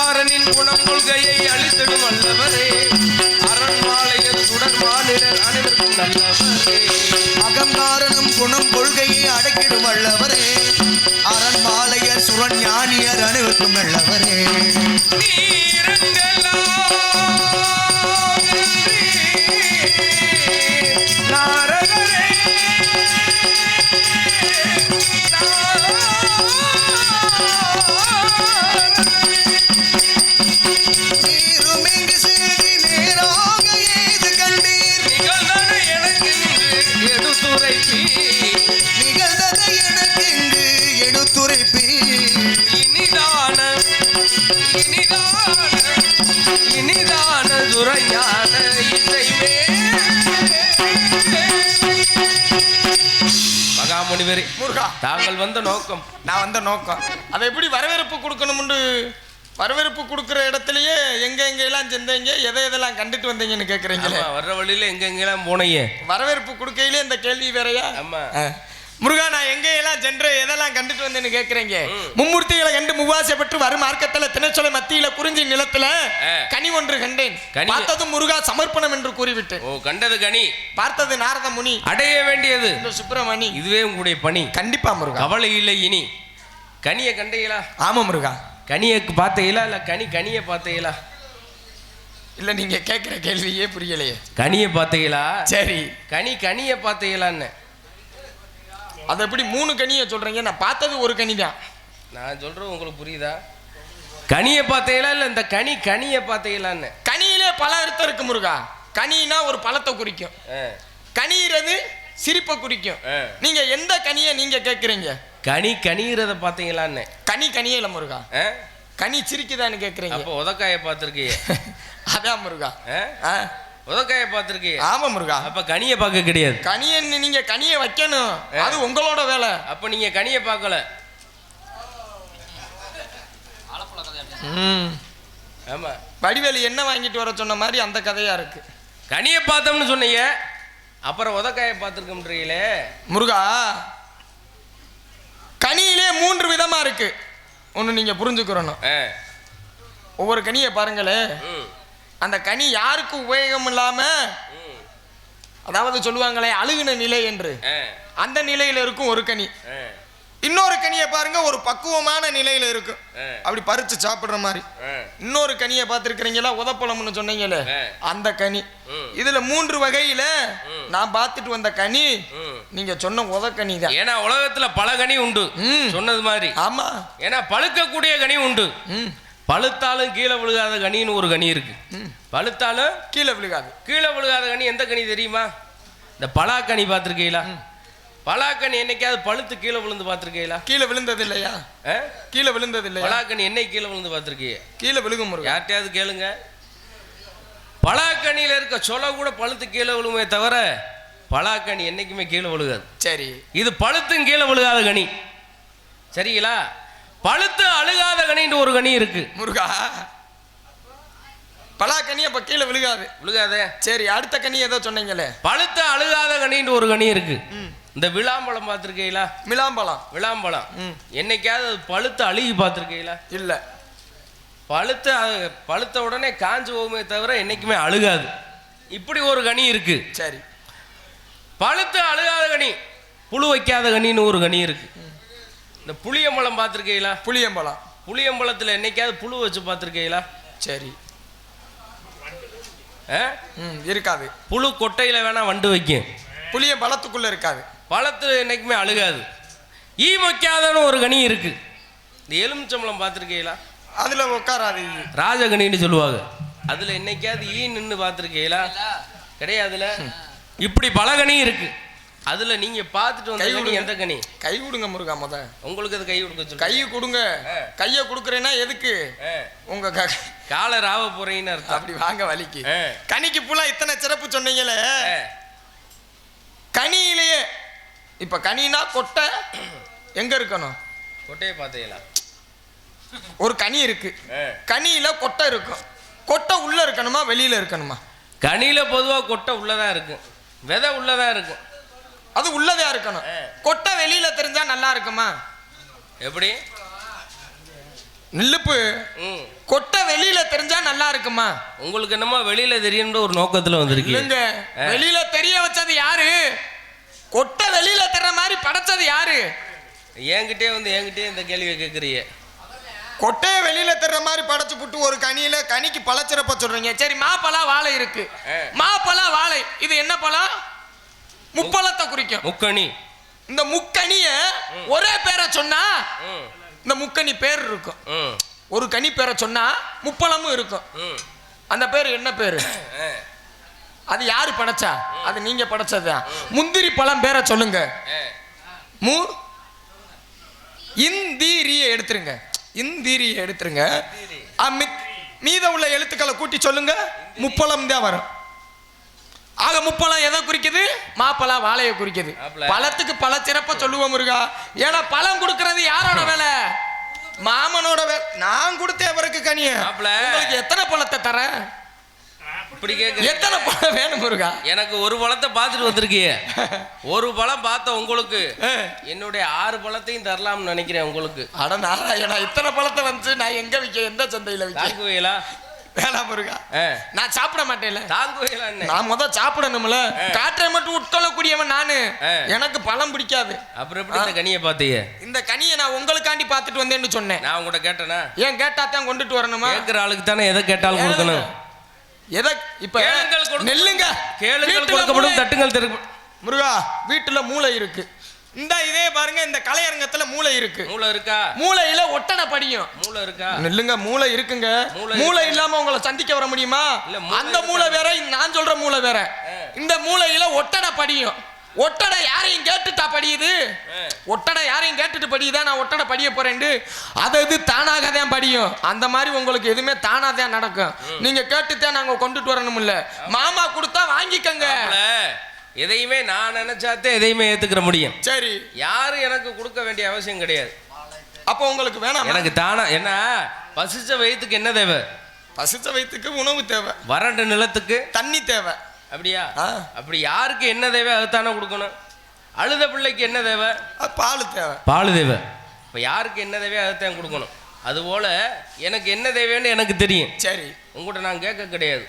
S5: அகங்காரனின் குணம் கொள்கையை அழித்திடும் அல்லவரே அரண்மாலையர் சுடர் மாநிலர் அனைவருக்கும் நல்லவரே
S6: அகங்காரனும் குணம் கொள்கையை அடக்கிடும் வல்லவரே அரண்மாலையர் சுரன் ஞானியர் அனைவருக்கும் நல்லவரே
S5: மகாமுனிவரே
S1: முருகா,
S5: தாங்கள் வந்த நோக்கம்
S1: நான் வந்த நோக்கம் அதை எப்படி வரவேற்பு கொடுக்கணும்னு வரவேற்பு கொடுக்குற இடத்துலயே எங்க எங்கெல்லாம் சென்றீங்க எதெல்லாம் கண்டுட்டு வந்தீங்கன்னு கேட்குறீங்களே.
S5: வர்ற வழியில எங்கெங்கெல்லாம் போனீங்க?
S1: வரவேற்பு கொடுக்கையிலே இந்த கேள்வி வேறையா?
S5: ஆமா.
S1: முருகா, நான் எங்கெல்லாம் சென்று எதெல்லாம் கண்டுட்டு வந்தேன்னு கேட்குறீங்க. மும்மூர்த்திகளை கண்டு முவாசப்பட்டு வரும் மார்க்கத்தில் திணைச்சொலை மத்தியில குறிஞ்சி நிலத்துல கனி ஒன்று கண்டேன். பார்த்தது முருகா சமர்ப்பணம் என்று கூறிவிட்டு.
S5: ஓ, கண்டது கனி, பார்த்தது
S1: நாரத முனி,
S5: அடைய வேண்டியது
S1: இந்த சுப்பிரமணி.
S5: இதுவே உங்களுடைய பணி.
S1: கண்டிப்பா முருகா,
S5: கவலை இல்லை. இனி கனியை கண்டீங்களா?
S1: ஆமா முருகா.
S5: கனியை பார்த்தீங்களா இல்ல கனியை பார்த்தீங்களா?
S1: இல்ல, நீங்க கேட்கிற கேள்வியே புரியலையே.
S5: கனியை பார்த்தீங்களா?
S1: சரி,
S5: கனியை பார்த்தீங்களான்னு.
S1: அது எப்படி 3 கனியை சொல்றீங்க? நான் பார்த்தது ஒரு கனி தான்.
S5: நான் சொல்றது உங்களுக்கு புரியுதா? கனியை பார்த்தீங்களா இல்ல இந்த கனியை பார்த்தீங்களான்னு?
S1: கனியிலே பல அர்த்தம் இருக்கு முருகா. கனினா ஒரு பழத்தை குறிக்கும், கனிறது சிரிப்பை குறிக்கும். நீங்க எந்த கனியை நீங்க கேட்குறீங்க?
S5: கனிறத பார்த்தீங்களான்னு.
S1: கனியே இல்ல முருகா, கனி சிரிக்குதான்னு கேட்குறீங்க.
S5: அப்போ உதக்காயை பார்த்துருக்கீங்க.
S1: அதான் முருகா,
S5: உதக்காயை பார்த்துருக்கீங்க.
S1: ஆமா முருகா.
S5: அப்ப கனியை பார்க்க கிடையாது.
S1: கனியை நீங்க கனியை வைக்கணும், அது உங்களோட வேலை.
S5: அப்ப நீங்க கனியை பார்க்கல. ஆமா,
S1: வடிவேலு என்ன வாங்கிட்டு வர சொன்ன மாதிரி அந்த கதையா இருக்கு.
S5: கனியை பார்த்தோம்னு சொன்னீங்க, அப்புறம் உதக்காயை பார்த்துருக்கோம்ன்றீங்களே.
S1: முருகா, கனியிலே 3 விதமா இருக்கு. ஒன்று நீங்க புரிஞ்சுக்கிறணும். ஒவ்வொரு கனியை பாருங்களே, அந்த கனி யாருக்கு உபயோகம் இல்லாம, அதாவது சொல்லுவாங்களே அழுகுன நிலை என்று, அந்த நிலையில இருக்கும் ஒரு கனி. இன்னொரு கனியை பாருங்க, ஒரு பக்குவமான நிலையில இருக்கும், அப்படி பறிச்சு சாப்பிடுற மாதிரி. இன்னொரு கனியை பார்த்துருக்கிறீங்களா, உதப்பழம்னு சொன்னீங்களே, அந்த கனி. இதுல 3 வகையில நான் பார்த்துட்டு வந்த கனி நீங்க சொன்ன உதக்கனி தான்.
S5: ஏன்னா உலகத்துல பல கனி உண்டு சொன்னது மாதிரி.
S1: ஆமா,
S5: ஏன்னா பழுக்கக்கூடிய கனி உண்டு. பழுத்தாலும் கீழே விழுகாத கனின்னு ஒரு கனி இருக்கு. பழுத்தாலும்
S1: கீழே விழுகாத கனி எந்த கனி தெரியுமா? இந்த பலாக்கனி பார்த்துருக்கீங்களா? பலாக்கனி என்னைக்காவது பழுத்து கீழே விழுந்து பார்த்துருக்கீங்களா? கீழே விழுந்தது இல்லையா? கீழே விழுந்தது இல்லையா?
S5: பலாக்கனி என்னை கீழே விழுந்து பார்த்துருக்கீங்க?
S1: கீழே விழுகும்.
S5: யார்கிட்டயாவது கேளுங்க. பலாக்கனியில இருக்க சொல கூட பழுத்து கீழே விழுமே தவிர பலாக்கனி என்னைக்குமே கீழே விழுகாது.
S1: சரி, இது
S5: பழுத்தும் கீழே விழுகாத கனி. சரிங்களா? பழுத்து அழுகாத கனின்னு ஒரு கனி இருக்கு
S1: முருகா. பலாக்கனி அப்ப கீழே விழுகாதே. சரி, அடுத்த கனி ஏதோ சொன்னீங்களே,
S5: பழுத்து அழுகாத கனின்னு ஒரு கனி இருக்கு. இந்த விளாம்பழம் பார்த்துருக்கீங்களா? விளாம்பழம் என்னைக்காவது பழுத்து அழுகி பார்த்துருக்கீங்களா?
S1: இல்ல.
S5: பழுத்த உடனே காஞ்சு போகுமே தவிர என்னைக்குமே அழுகாது. இப்படி ஒரு கனி இருக்கு.
S1: சரி,
S5: பழுத்து அழுகாத கனி, புழு வைக்காத கனின்னு ஒரு கனி இருக்கு. இந்த புளியம்பழம் பார்த்துருக்கீங்களா? புளியம்பழத்தில் என்னைக்காவது புழு வச்சு பார்த்துருக்கீங்களா?
S1: சரி, இருக்காது.
S5: புழு கொட்டையில வேணா வண்டு வைக்கும்,
S1: புளிய பழத்துக்குள்ள இருக்காது.
S5: பழத்துல என்னைக்குமே அழுகாது. ஈ வைக்காதன்னு ஒரு கனி இருக்கு. இந்த எலுமிச்சம்பழம் பார்த்துருக்கீங்களா?
S1: அதுல உட்காராது,
S5: ராஜகனின்னு சொல்லுவாங்க. அதுல என்னைக்காவது ஈ நின்று பார்த்துருக்கீங்களா? கிடையாதுல. இப்படி பல கனி இருக்கு. அதுல நீங்க பார்த்துட்டு வந்து எந்த கனி?
S1: கை கொடுங்க முருகா. முத உங்களுக்கு அது
S5: கை கொடுக்க,
S1: கை கொடுங்க. கையை கொடுக்குறேன்னா எதுக்கு? உங்க
S5: காலை ராவ போறீங்கன்னு அர்த்தம்.
S1: அப்படி வாங்க வலிக்கு. கனிக்கு புலா இத்தனை சிறப்பு சொன்னீங்களே, கனியிலேயே இப்ப கனினா கொட்டை எங்க இருக்கணும்?
S5: கொட்டையை பார்த்தீங்களா?
S1: ஒரு கனி இருக்கு, கனியில கொட்டை இருக்கும். கொட்டை உள்ள இருக்கணுமா வெளியில இருக்கணுமா?
S5: கனியில பொதுவா கொட்டை உள்ளதா இருக்கும், விதை உள்ளதா இருக்கும்.
S1: அது உள்ளதா இருக்கணும். கொட்டை வெளியில தெரிஞ்சா நல்லா இருக்குமா?
S5: எப்படி?
S1: நில்லுப்பு
S5: ம்.
S1: கொட்டை வெளியில தெரிஞ்சா நல்லா இருக்குமா?
S5: உங்களுக்கு என்னமோ வெளியில தெரியுன்ற ஒரு நோக்கத்துல வந்திருக்கீங்க.
S1: இல்லைங்க, வெளியில தெரிய வச்சது யாரு? கொட்டை வெளியில தெரிய மாதிரி படைச்சது யாரு?
S5: என்கிட்டே இந்த கேள்வியை கேட்குறீங்க.
S1: கொட்டையை வெளியில தெரிய மாதிரி படைச்சு புட்டு ஒரு கனியில கனிக்கு பழச்சிறப்ப சொல்றீங்க. சரி, மாப்பழா வாழை இருக்கு. மாப்பழா வாழை இது என்ன பழம்? முப்பழத்தை குறிக்கும்.
S5: முக்கணி.
S1: இந்த முக்கனிய ஒரே பேரை சொன்னா இந்த முக்கனி பேர் இருக்கும். ஒரு கனி பேரை சொன்னா முப்பழமும் இருக்கும். அந்த பேர் என்ன பேரு? அது யாரு படைச்சா? அது நீங்க படைச்சதுதான். முந்திரி பழம் பேரை சொல்லுங்க. இந்தீரிய எடுத்துருங்க. இந்தீரிய எடுத்துருங்க. மீத உள்ள எழுத்துக்களை கூட்டி சொல்லுங்க. முப்பழம் தான் வரும். ஆக முப்பழம் எதை குறிக்குது? மாப்பழம் வாழையை குறிக்குது. பழத்துக்கு பல சிறப்ப சொல்லுவோம் முருகா. ஏன்னா பழம் கொடுக்கறது யாரோட வேலை? மாமனோட வேலை. நான் கொடுத்தேன் அவருக்கு கனிய. உங்களுக்கு எத்தனை பழத்தை தர?
S5: இப்படி கேட்க
S1: எத்தனை பழம் வேணும் முருகா?
S5: எனக்கு ஒரு பழத்தை பார்த்துட்டு வந்திருக்கீங்க. ஒரு பழம் பார்த்த உங்களுக்கு என்னுடைய 6 பழத்தையும் தரலாம்னு நினைக்கிறேன் உங்களுக்கு.
S1: அட நாராயணா, இத்தனை பழத்தை வந்து நான் எங்க விற்க? எந்த சந்தையில விற்க?
S5: தாங்குவீங்களா?
S1: வேணாம் முருகா, நான் சாப்பிட மாட்டேன்ல.
S5: தாங்குவீங்களா?
S1: நான் முதல் சாப்பிடணும்ல. காற்றை மட்டும் உட்கொள்ளக்கூடியவன் நானு. எனக்கு பழம் பிடிக்காது.
S5: அப்புறம் எப்படி இந்த கனியை பார்த்தீங்க?
S1: இந்த கனியை நான் உங்களுக்காண்டி பார்த்துட்டு வந்தேன்னு சொன்னேன்.
S5: நான் உங்கள்கிட்ட கேட்டேனா?
S1: ஏன் கேட்டா தான் கொண்டுட்டு வரணுமா?
S5: கேட்கிற ஆளுக்கு தானே எதை கேட்டாலும் கொடுக்கணும்.
S1: எதை இப்ப நெல்லுங்க
S5: கேளுங்கள் கொடுக்கப்படும், தட்டுங்கள் திறக்கும்.
S1: முருகா, வீட்டுல மூளை இருக்கு. இந்த இதே பாருங்க, இந்த கலையரங்கத்துல மூளை இருக்கு.
S5: மூளை இருக்கா?
S1: மூளையில ஒட்டடை படியும்.
S5: மூளை இருக்கா?
S1: நெல்லுங்க, மூளை இருக்குங்க. மூளை இல்லாம உங்களை சந்திக்க வர முடியுமா? அந்த மூளை வேற, நான் சொல்ற மூளை வேற. இந்த மூளையில ஒட்டடை படியும். ஒட்டடை யாரையும் கேட்டுட்டா படியுது? ஒட்டடை யாரையும் கேட்டுட்டு படியுதா? நான் ஒட்டடை படிய போறேன். அது தானாக தான் படியும். அந்த மாதிரி உங்களுக்கு எதுவுமே தானா தான் நடக்கும். நீங்க கேட்டுத்தான் நாங்க கொண்டுட்டு வரணும். இல்ல மாமா கொடுத்தா வாங்கிக்கங்க.
S5: எதையுமே நான் நினைச்சாத்தே எதையுமே ஏத்துக்கிற முடியும்.
S1: சரி,
S5: யாரும் எனக்கு கொடுக்க வேண்டிய அவசியம் கிடையாது.
S1: அப்போ உங்களுக்கு வேணாம்.
S5: எனக்கு தானா என்ன? பசிச்ச வயிற்றுக்கு என்ன தேவை?
S1: பசிச்ச வயிற்றுக்கு உணவு தேவை.
S5: வறண்ட நிலத்துக்கு
S1: தண்ணி தேவை.
S5: அப்படியா? அப்படி யாருக்கு என்ன தேவை அதுதானே கொடுக்கணும். அழுத பிள்ளைக்கு என்ன தேவை?
S1: பால் தேவை.
S5: பால் தேவை. இப்போ யாருக்கு என்ன தேவையோ அதுதான் கொடுக்கணும். அதுபோல எனக்கு என்ன தேவைன்னு எனக்கு தெரியும்.
S1: சரி,
S5: உங்கள்கிட்ட நான் கேட்க கிடையாது.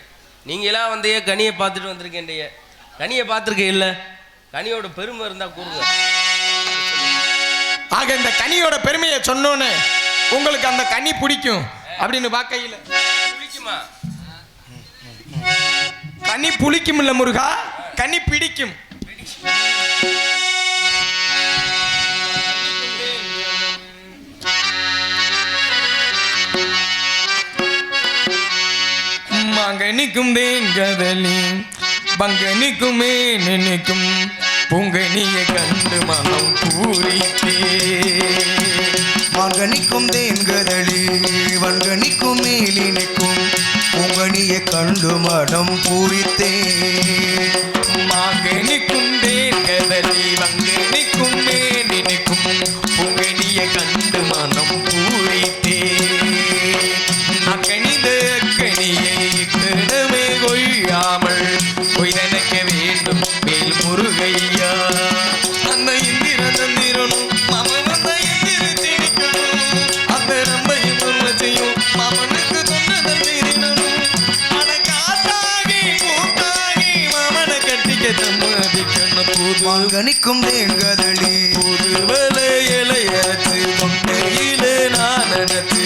S5: நீங்களாம் வந்து கனியை பார்த்துட்டு வந்திருக்கேன். கனியை பார்த்துருக்கேன் இல்லை? கனியோட பெருமை இருந்தா கூறுங்க.
S1: ஆக இந்த கனியோட பெருமையை சொன்னோன்னு உங்களுக்கு அந்த கனி பிடிக்கும் அப்படின்னு பார்க்கையில்
S5: பிடிக்குமா?
S1: கனி புளிக்கும் இல்ல முருகா, கனி பிடிக்கும். மகனிக்கும் தேங்கதலி பங்கனிக்குமே நினைக்கும் பொங்கனியை கண்டு மனம் பூரித்தே.
S6: மகனிக்கும் தேன்கதளி வன்கனிக்கும் மேலினிக்கும் பொங்கனியை கண்டு மனம் பூரித்தே.
S1: மகனிக்கும் தேங்கதலி வங்கனிக்கும் மேலினிக்கும் பொங்கனியை கண்டு மனம் பூரித்தே. அக்கணித கனியை கிடமே கொய்யாமல் கொய்தனைக்க வேண்டும் மேல் முருகையா. அந்த இந்திர தந்திரனும் மமன் அந்த இந்திர திணிக்கணும். அந்த ரம்பையும் உண்மையும் மமனுக்கு தொண்டதல் மீறினனும். அட காத்தாகி கூத்தாகி மமனை கட்டிக்க சம்மதிக்கணும். புது
S6: மகனிக்கும் தேன்கதளி
S1: புது வலையலையச்சு கொண்டையில நான் நினைச்சு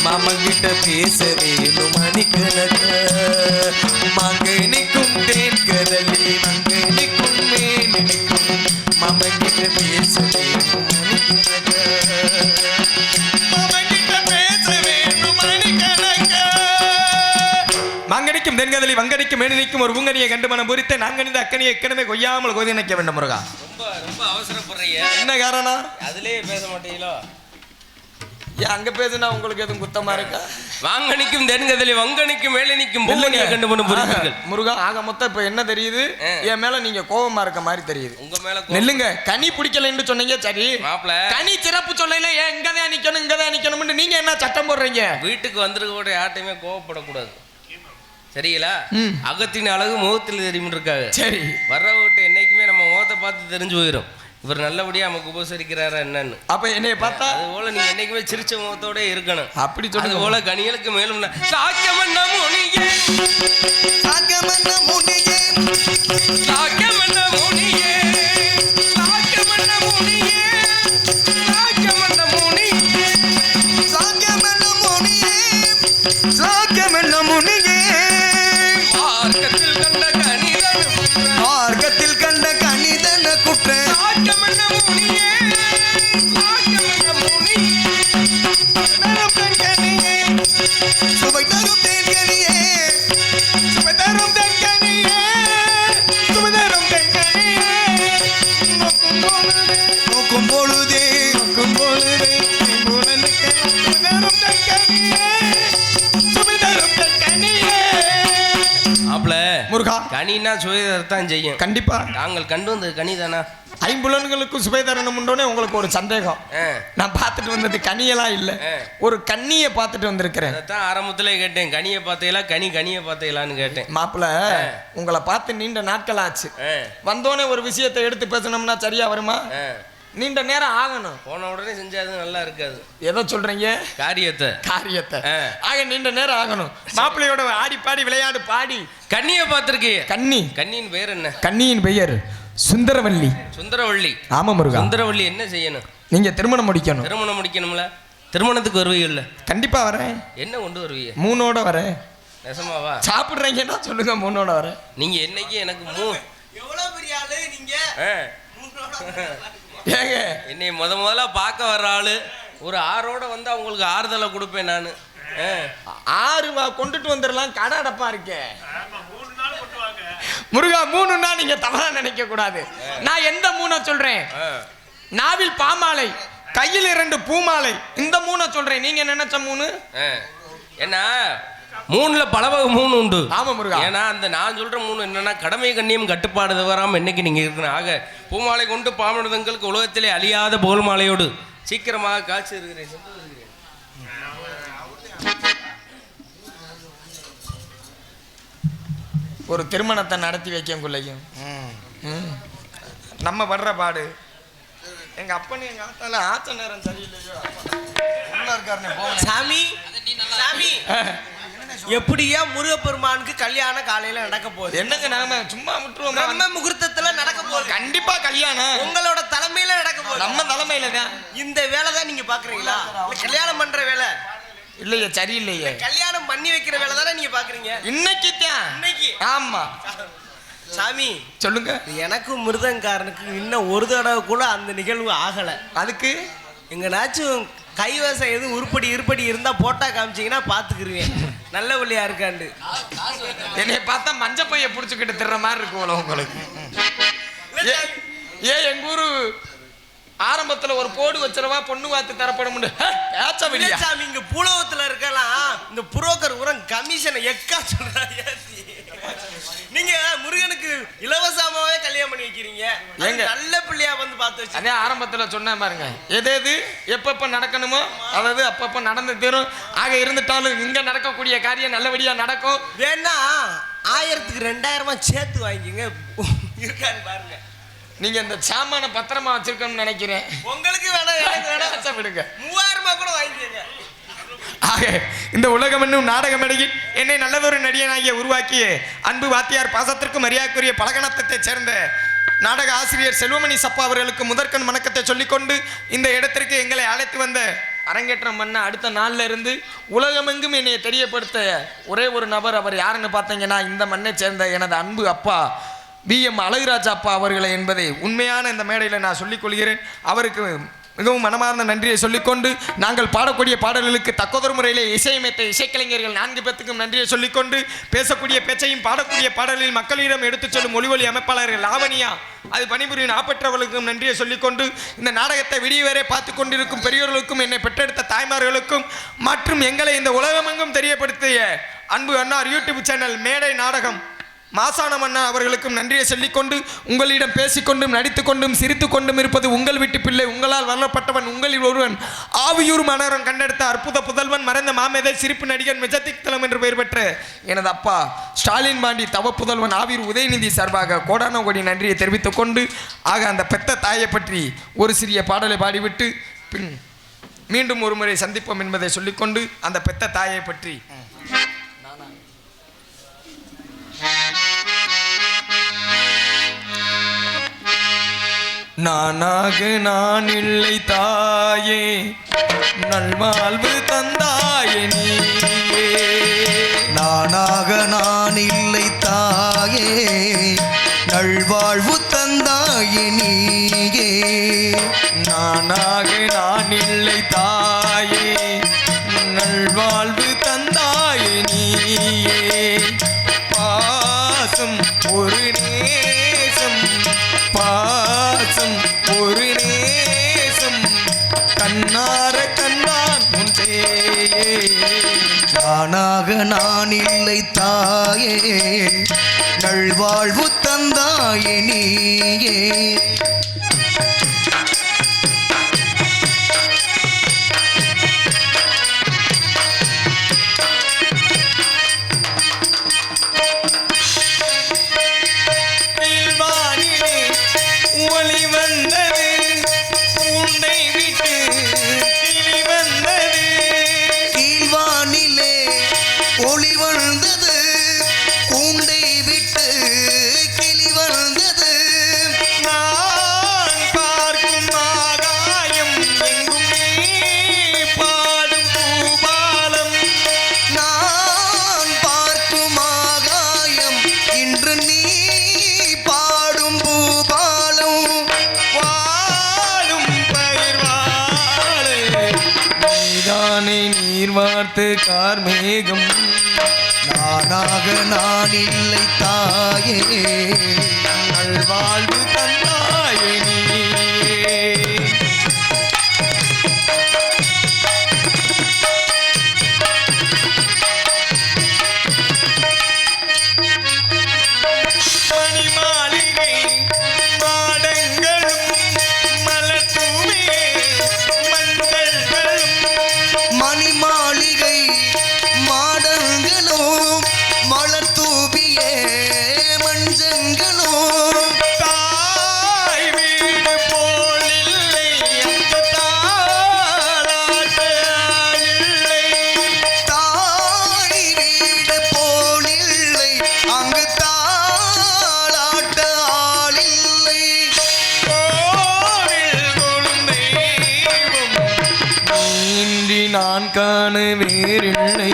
S1: மாமங்கிட்ட பேச வேணும் மணிக்கணக்க. மகனிக்கும் தேன்கதலி மங்கனிக்கும் மேனிக்கும் மாமங்கிட்ட பேச வேணும் மணிக்கணக்க. மாமங்கிட்ட பேச வேணும் மணிக்கணக்க. மங்கனிக்கும் தென்கதலி வங்கனிக்கும் மேனிக்கும் ஒரு பூங்கனியை கண்டு மனம் பொறித்த நாங்கனிந்த அக்கனியை எக்கனமே கொய்யாமல் கோதி நினைக்க வேண்டும் முருகா.
S5: ரொம்ப அவசரப்படுறீங்க.
S1: என்ன காரணம்?
S5: அதுலயே பேச மாட்டீங்களோ?
S1: ஏன் அங்க பேசுனா உங்களுக்கு எதுவும் குத்தமா இருக்கா?
S5: வாங்கனிக்கும் தென்கதலி வங்கனிக்கும் மேலனிக்கும் பூங்கனியை கண்டு மனம் பொறித்தீர்கள்.
S1: முருகா, ஆக மொத்தம் இப்ப என்ன தெரியுது? என் மேல நீங்க கோபமா இருக்க மாதிரி தெரியுது.
S5: உங்க மேல
S1: நெல்லுங்க, கனி பிடிக்கலன்னு சொன்னீங்க. சரி,
S5: மாப்ள
S1: கனி சிறப்பு சொல்லல. ஏன் இங்கதான் நிக்கணும் இங்கதான் நிக்கணும்னு நீங்க என்ன சட்டம் போடுறீங்க?
S5: வீட்டுக்கு வந்திருக்க கூட யார்ட்டையுமே கோவப்படக்கூடாது. சரிங்களா? அகத்தின் அழகு முகத்தில் தெரியும் இருக்காங்க.
S1: சரி,
S5: வர்றவங்கிட்ட என்னைக்குமே நம்ம முகத்தை பார்த்து தெரிஞ்சு போயிடும். இவர் நல்லபடியா நமக்கு உபசரிக்கிறாரா என்னன்னு.
S1: அப்ப என்னைய பார்த்தா
S5: அது போல நீங்க என்னைக்குமே சிரிச்ச முகத்தோட இருக்கணும்.
S1: அப்படி சொல்லு.
S5: அது போல கனிகளுக்கு மேலும் சாக்கியமன்ன முனியே
S6: சாக்கமன்ன முனியே
S5: சாக்கியமன்ன முனியே சாக்கியமன்ன முனியே சாக்கியமன்ன முனியே
S6: சாக்கமன்ன முனியே சாக்கமன்ன முனியே
S5: மார்க்கத்தில் கண்ட கனிதன்
S6: மார்க்கத்தில் கண்ட கனிதன குற்ற
S5: சாக்கியமன்ன முனியே சாக்கியமன்ன முனியே
S6: சுவை தரும் தேன்கனியே
S1: சுமை தரும் தென்கனியே சுமை தரும் தென்கனியே நோக்கும் பொழுதே
S6: நோக்கும் பொழுதே
S1: உனக்கு சுமை தரும் தென்கனியே சுமை தரும் தென்கனியே.
S5: மாப்ள
S1: முருகா
S5: கனின்னா சுயதான் செய்யும்.
S1: கண்டிப்பா
S5: நாங்கள் கண்டு வந்தது கனிதானா?
S1: ஐம்புலன்களுக்கும் சுபேதரணும் உண்டோனே உங்களுக்கு ஒரு சந்தேகம். நான் பார்த்துட்டு வந்தது கனியெல்லாம் இல்ல, ஒரு கண்ணியை பார்த்துட்டு வந்திருக்கிறேன்.
S5: அதான் ஆரம்பத்திலே கேட்டேன், கனியை பார்த்தீங்களா கனியை பார்த்தீங்களான்னு கேட்டேன்.
S1: மாப்பிள்ள உங்களை பார்த்து நீண்ட நாட்கள் ஆச்சு. வந்தோடனே ஒரு விஷயத்தை எடுத்து பேசணும்னா சரியா வருமா? நீண்ட நேரம் ஆகணும்.
S5: போன உடனே செஞ்சாது நல்லா இருக்காது.
S1: எதை சொல்றீங்க?
S5: காரியத்தை.
S1: ஆக நீண்ட நேரம் ஆகணும். மாப்பிள்ளையோட ஆடி பாடி விளையாடு பாடி
S5: கண்ணியை பார்த்திருக்கீங்க? கண்ணியின் பேர் என்ன?
S1: கண்ணியின் பெயர் சுந்தரவல்லி.
S5: சுந்தரவல்லி.
S1: ஆமா முருகா.
S5: சுந்தரவல்லி என்ன செய்யணும்?
S1: நீங்க திருமணம் முடிக்கணும்.
S5: திருமணம் முடிக்கணும்ல? திருமணத்துக்கு வருவீங்கல்ல?
S1: கண்டிப்பா வரேன்.
S5: என்ன கொண்டு வருவீங்க?
S1: 3ஓட வரேன்.
S5: நெசமாவா?
S1: சாப்பிடுறீங்கன்னா சொல்லுங்க 3ஓட வரேன்.
S5: நீங்க என்னைக்கு எனக்கு
S4: எவ்வளவு பெரிய ஆளு நீங்க?
S1: ஏங்க
S5: என்னை முதல்ல பார்க்க வர்ற ஆளு ஒரு 6ஓட வந்து அவங்களுக்கு ஆறுதலை கொடுப்பேன் நான்.
S1: 6 கொண்டுட்டு வந்துடலாம். கடை அடப்பா இருக்கேன் முருகா. 3ன்னா நீங்க தவறா நினைக்க கூடாது. நான் எந்த 3 சொல்றேன்? நாவில் பாமாலை, கையில் 2 பூமாலை, இந்த 3 சொல்றேன். நீங்க நினைச்ச 3
S5: ஏன்னா 3ல பல வகை 3 உண்டு.
S1: ஆமா முருகா.
S5: ஏன்னா அந்த நான் சொல்ற 3 என்னன்னா கடமை கண்ணியம் கட்டுப்பாடு தவறாம இன்னைக்கு நீங்க இருக்கணும். ஆக பூமாலை கொண்டு பாமடுதங்களுக்கு உலகத்திலே அழியாத புகழ் மாலையோடு சீக்கிரமாக காட்சி இருக்கிறேன்.
S1: ஒரு திருமணத்தை நடத்தி வைக்கக்குள்ளையும் நம்ம படுற பாடு. எங்க அப்பனு எங்க ஆத்தால ஆச்ச நேரம் சரியில்லையோ
S4: சாமி சாமி எப்படியா முருகப்பெருமானுக்கு கல்யாணம் காலையில நடக்க போகுது?
S1: என்னங்க நாம சும்மா விட்டுருவோம்.
S4: பிரம்ம முகூர்த்தத்துல நடக்க போகுது.
S1: கண்டிப்பா கல்யாணம்
S4: உங்களோட தலைமையில நடக்க போகுது.
S1: நம்ம தலைமையில தான்.
S4: இந்த வேலை தான் நீங்க பாக்குறீங்களா? கல்யாணம் பண்ற வேலை
S1: இல்லையே, சரியில்லையே.
S4: கல்யாணம் பண்ணி வைக்கிற வேலை தானே நீங்க பாக்குறீங்க.
S1: இன்னைக்கு தான்.
S4: இன்னைக்கு
S1: ஆமா.
S4: சாமி
S1: சொல்லுங்க.
S4: எனக்கும் மிருதங்காரனுக்கு இன்னும் ஒரு தடவை கூட அந்த நிகழ்வு ஆகல.
S1: அதுக்கு
S4: எங்கனாச்சும் கைவசம் எதுவும் உருப்படி இருந்தா போட்டா காமிச்சிங்கன்னா பாத்துக்கிருவேன் நல்ல வழியா இருக்காண்டு.
S1: என்னைய பார்த்தா மஞ்ச பைய புடிச்சுக்கிட்டு திர்ற மாதிரி இருக்கு உங்களுக்கு. எங்க ஊரு ஆரம்பத்துல ஒரு போடு வச்சிரவா பொண்ணு வாத்து தரப்பட முடியும்.
S4: சாமி இங்க புலவத்துல இருக்கலாம். இந்த புரோக்கர் உரம் கமிஷனை எக்கா சொல்றாங்க. நீங்க முருகனுக்கு இலவசமாவே கல்யாணம் பண்ணி வைக்கிறீங்க. நல்ல பிள்ளையா வந்து பார்த்து வச்சு.
S1: அதே ஆரம்பத்துல சொன்ன பாருங்க, எது எப்பப்ப நடக்கணுமோ அதாவது அப்பப்ப நடந்து தீரும். ஆக இருந்துட்டாலும் இங்க நடக்கக்கூடிய காரியம் நல்லபடியா நடக்கும்.
S4: வேணா 1000க்கு 2000 சேர்த்து வாங்கிங்க இருக்கான்னு பாருங்க.
S1: நீங்க இந்த சாமான பத்திரமா வச்சிருக்கணும்னு நினைக்கிறேன்.
S4: உங்களுக்கு வேணா எனக்கு வேணா
S1: வச்சா விடுங்க.
S4: 3000 கூட வாங்கிக்கங்க.
S1: ஆக இந்த உலகம் என்னும் நாடக மேடையில் என்னை நல்லதொரு நடிகனாகிய உருவாக்கிய அன்பு வாத்தியார் பாசத்திற்கு மரியாதைக்குரிய பலகணத்தைச் சேர்ந்த நாடக ஆசிரியர் செல்வமணி சப்பா அவர்களுக்கு முதற்கண் வணக்கத்தை சொல்லிக்கொண்டு இந்த இடத்திற்கு எங்களை அழைத்து வந்த அரங்கேற்றம் பண்ண அடுத்த நாள்ல இருந்து உலகமெங்கும் என்னை தெரியப்படுத்த ஒரே ஒரு நபர். அவர் யாருன்னு பார்த்தீங்கன்னா இந்த மண்ணை சேர்ந்த எனது அன்பு அப்பா BM அழகுராஜா அப்பா அவர்களை என்பதை உண்மையான இந்த மேடையில் நான் சொல்லிக்கொள்கிறேன். அவருக்கு மிகவும் மனமார்ந்த நன்றியை சொல்லிக்கொண்டு நாங்கள் பாடக்கூடிய பாடல்களுக்கு தக்கதொரு முறையிலே இசையமைத்த இசைக்கலைஞர்கள் 4 பேத்துக்கும் நன்றியை சொல்லிக்கொண்டு பேசக்கூடிய பேச்சையும் பாடக்கூடிய பாடலில் மக்களிடம் எடுத்துச் செல்லும் ஒளிவொலி அமைப்பாளர்கள் லாவணியா அது பணிபுரியும் ஆப்பற்றவர்களுக்கும் நன்றியை சொல்லிக்கொண்டு இந்த நாடகத்தை விடியவரை பார்த்து கொண்டிருக்கும் பெரியோர்களுக்கும் என்னை பெற்றெடுத்த தாய்மார்களுக்கும் மற்றும் எங்களை இந்த உலகமெங்கும் தெரியப்படுத்திய அன்பு அன்னார் யூடியூப் சேனல் மேடை நாடகம் மாசான மன்னா அவர்களுக்கும் நன்றியை சொல்லிக்கொண்டு உங்களிடம் பேசிக்கொண்டும் நடித்துக்கொண்டும் சிரித்துக்கொண்டும் இருப்பது உங்கள் வீட்டு பிள்ளை, உங்களால் வளரப்பட்டவன், உங்களில் ஒருவன், ஆவியூர் மனோரம் கண்டெடுத்த அற்புத புதல்வன், மறைந்த மாமேதை, சிரிப்பு நடிகர், மெஜத்திக் தலம் என்று பெயர் பெற்ற எனது அப்பா ஸ்டாலின் பாண்டி தவ புதல்வன் ஆவியூர் உதயநிதி சார்பாக கோடான கோடி நன்றியை தெரிவித்துக் கொண்டு ஆக அந்த பெத்த தாயை பற்றி ஒரு சிறிய பாடலை பாடிவிட்டு பின் மீண்டும் ஒரு முறை சந்திப்போம் என்பதை சொல்லிக்கொண்டு அந்த பெத்த தாயை பற்றி நானாக நான் இல்லை தாயே, நல்வாழ்வு தந்தாயே நீயே.
S6: நானாக நான் இல்லை தாயே, நல்வாழ்வு தந்தாயே நீயே.
S1: நானாக நான் இல்லை தாயே, நல்வாழ்வு தந்தாயே நீயே. பாசம் ஒரு நேசம், பாசம் ஒரு நேசம், கண்ணார கண்ணான் உண்டே.
S6: நானாக நான் இல்லை தாயே, நல்வாழ்வு தந்தாயே நீயே.
S1: ஒளி வந்தது உண்டை விட்டு கிளி வந்தது.
S6: கீழ்வானிலே ஒளி வந்தது, கூண்டை விட்டு கிளி வந்தது.
S1: நான் பார்க்கும் ஆகாயம் எங்கும் நீ பாடும் பூபாலம்.
S6: நான் பார்க்கும் ஆகாயம் இன்று நீ பாடும் பூபாலம்.
S1: வாழும் பயிர் வாழ நீதானே நீர் வார்த்து கார்மேகம்.
S6: நானாக நான் இல்லை தாயே,
S1: நல்வாழ்வு தந்தாயே நீயே. மணி மாளிகை மாடங்களும் மலர் தூவியே மஞ்சள்களும்.
S6: மணி மாளிகை மாடங்களும் மலர் தூபியே மஞ்சங்களும்.
S1: தாய் வீடு போல் இல்லை அந்த தாலாட்ட இல்லை.
S6: தாய் வீடு போலில்லை அங்கு தாளாட்ட ஆளில்லை.
S1: கோவில் கொழும் தெய்வம் நீன்றி நான் காண வேறில்லை.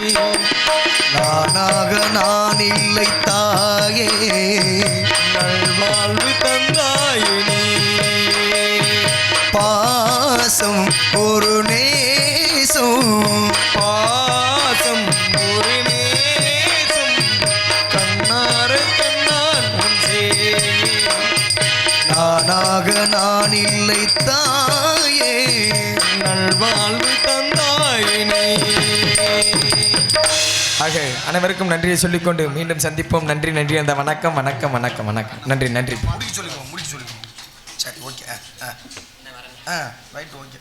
S6: நானாக நான் இல்லை தாயே,
S1: நல்வாழ்வு தந்தாயே நீயே.
S6: பாசம் ஒரு நேசம்,
S1: பாசம் ஒரு நேசம், கண்ணார கண்ணான் ஒன்றே.
S6: நானாக நான் இல்லை தாயே,
S1: நல்வாழ்வு தந்தாயே நீயே. ஆக அனைவருக்கும் நன்றியை சொல்லிக்கொண்டு மீண்டும் சந்திப்போம். நன்றி நன்றி. அந்த வணக்கம் வணக்கம் வணக்கம் வணக்கம். நன்றி நன்றி.
S2: முடிச்சு சொல்லிக்கோங்க. சரி, ஓகே. Right, okay.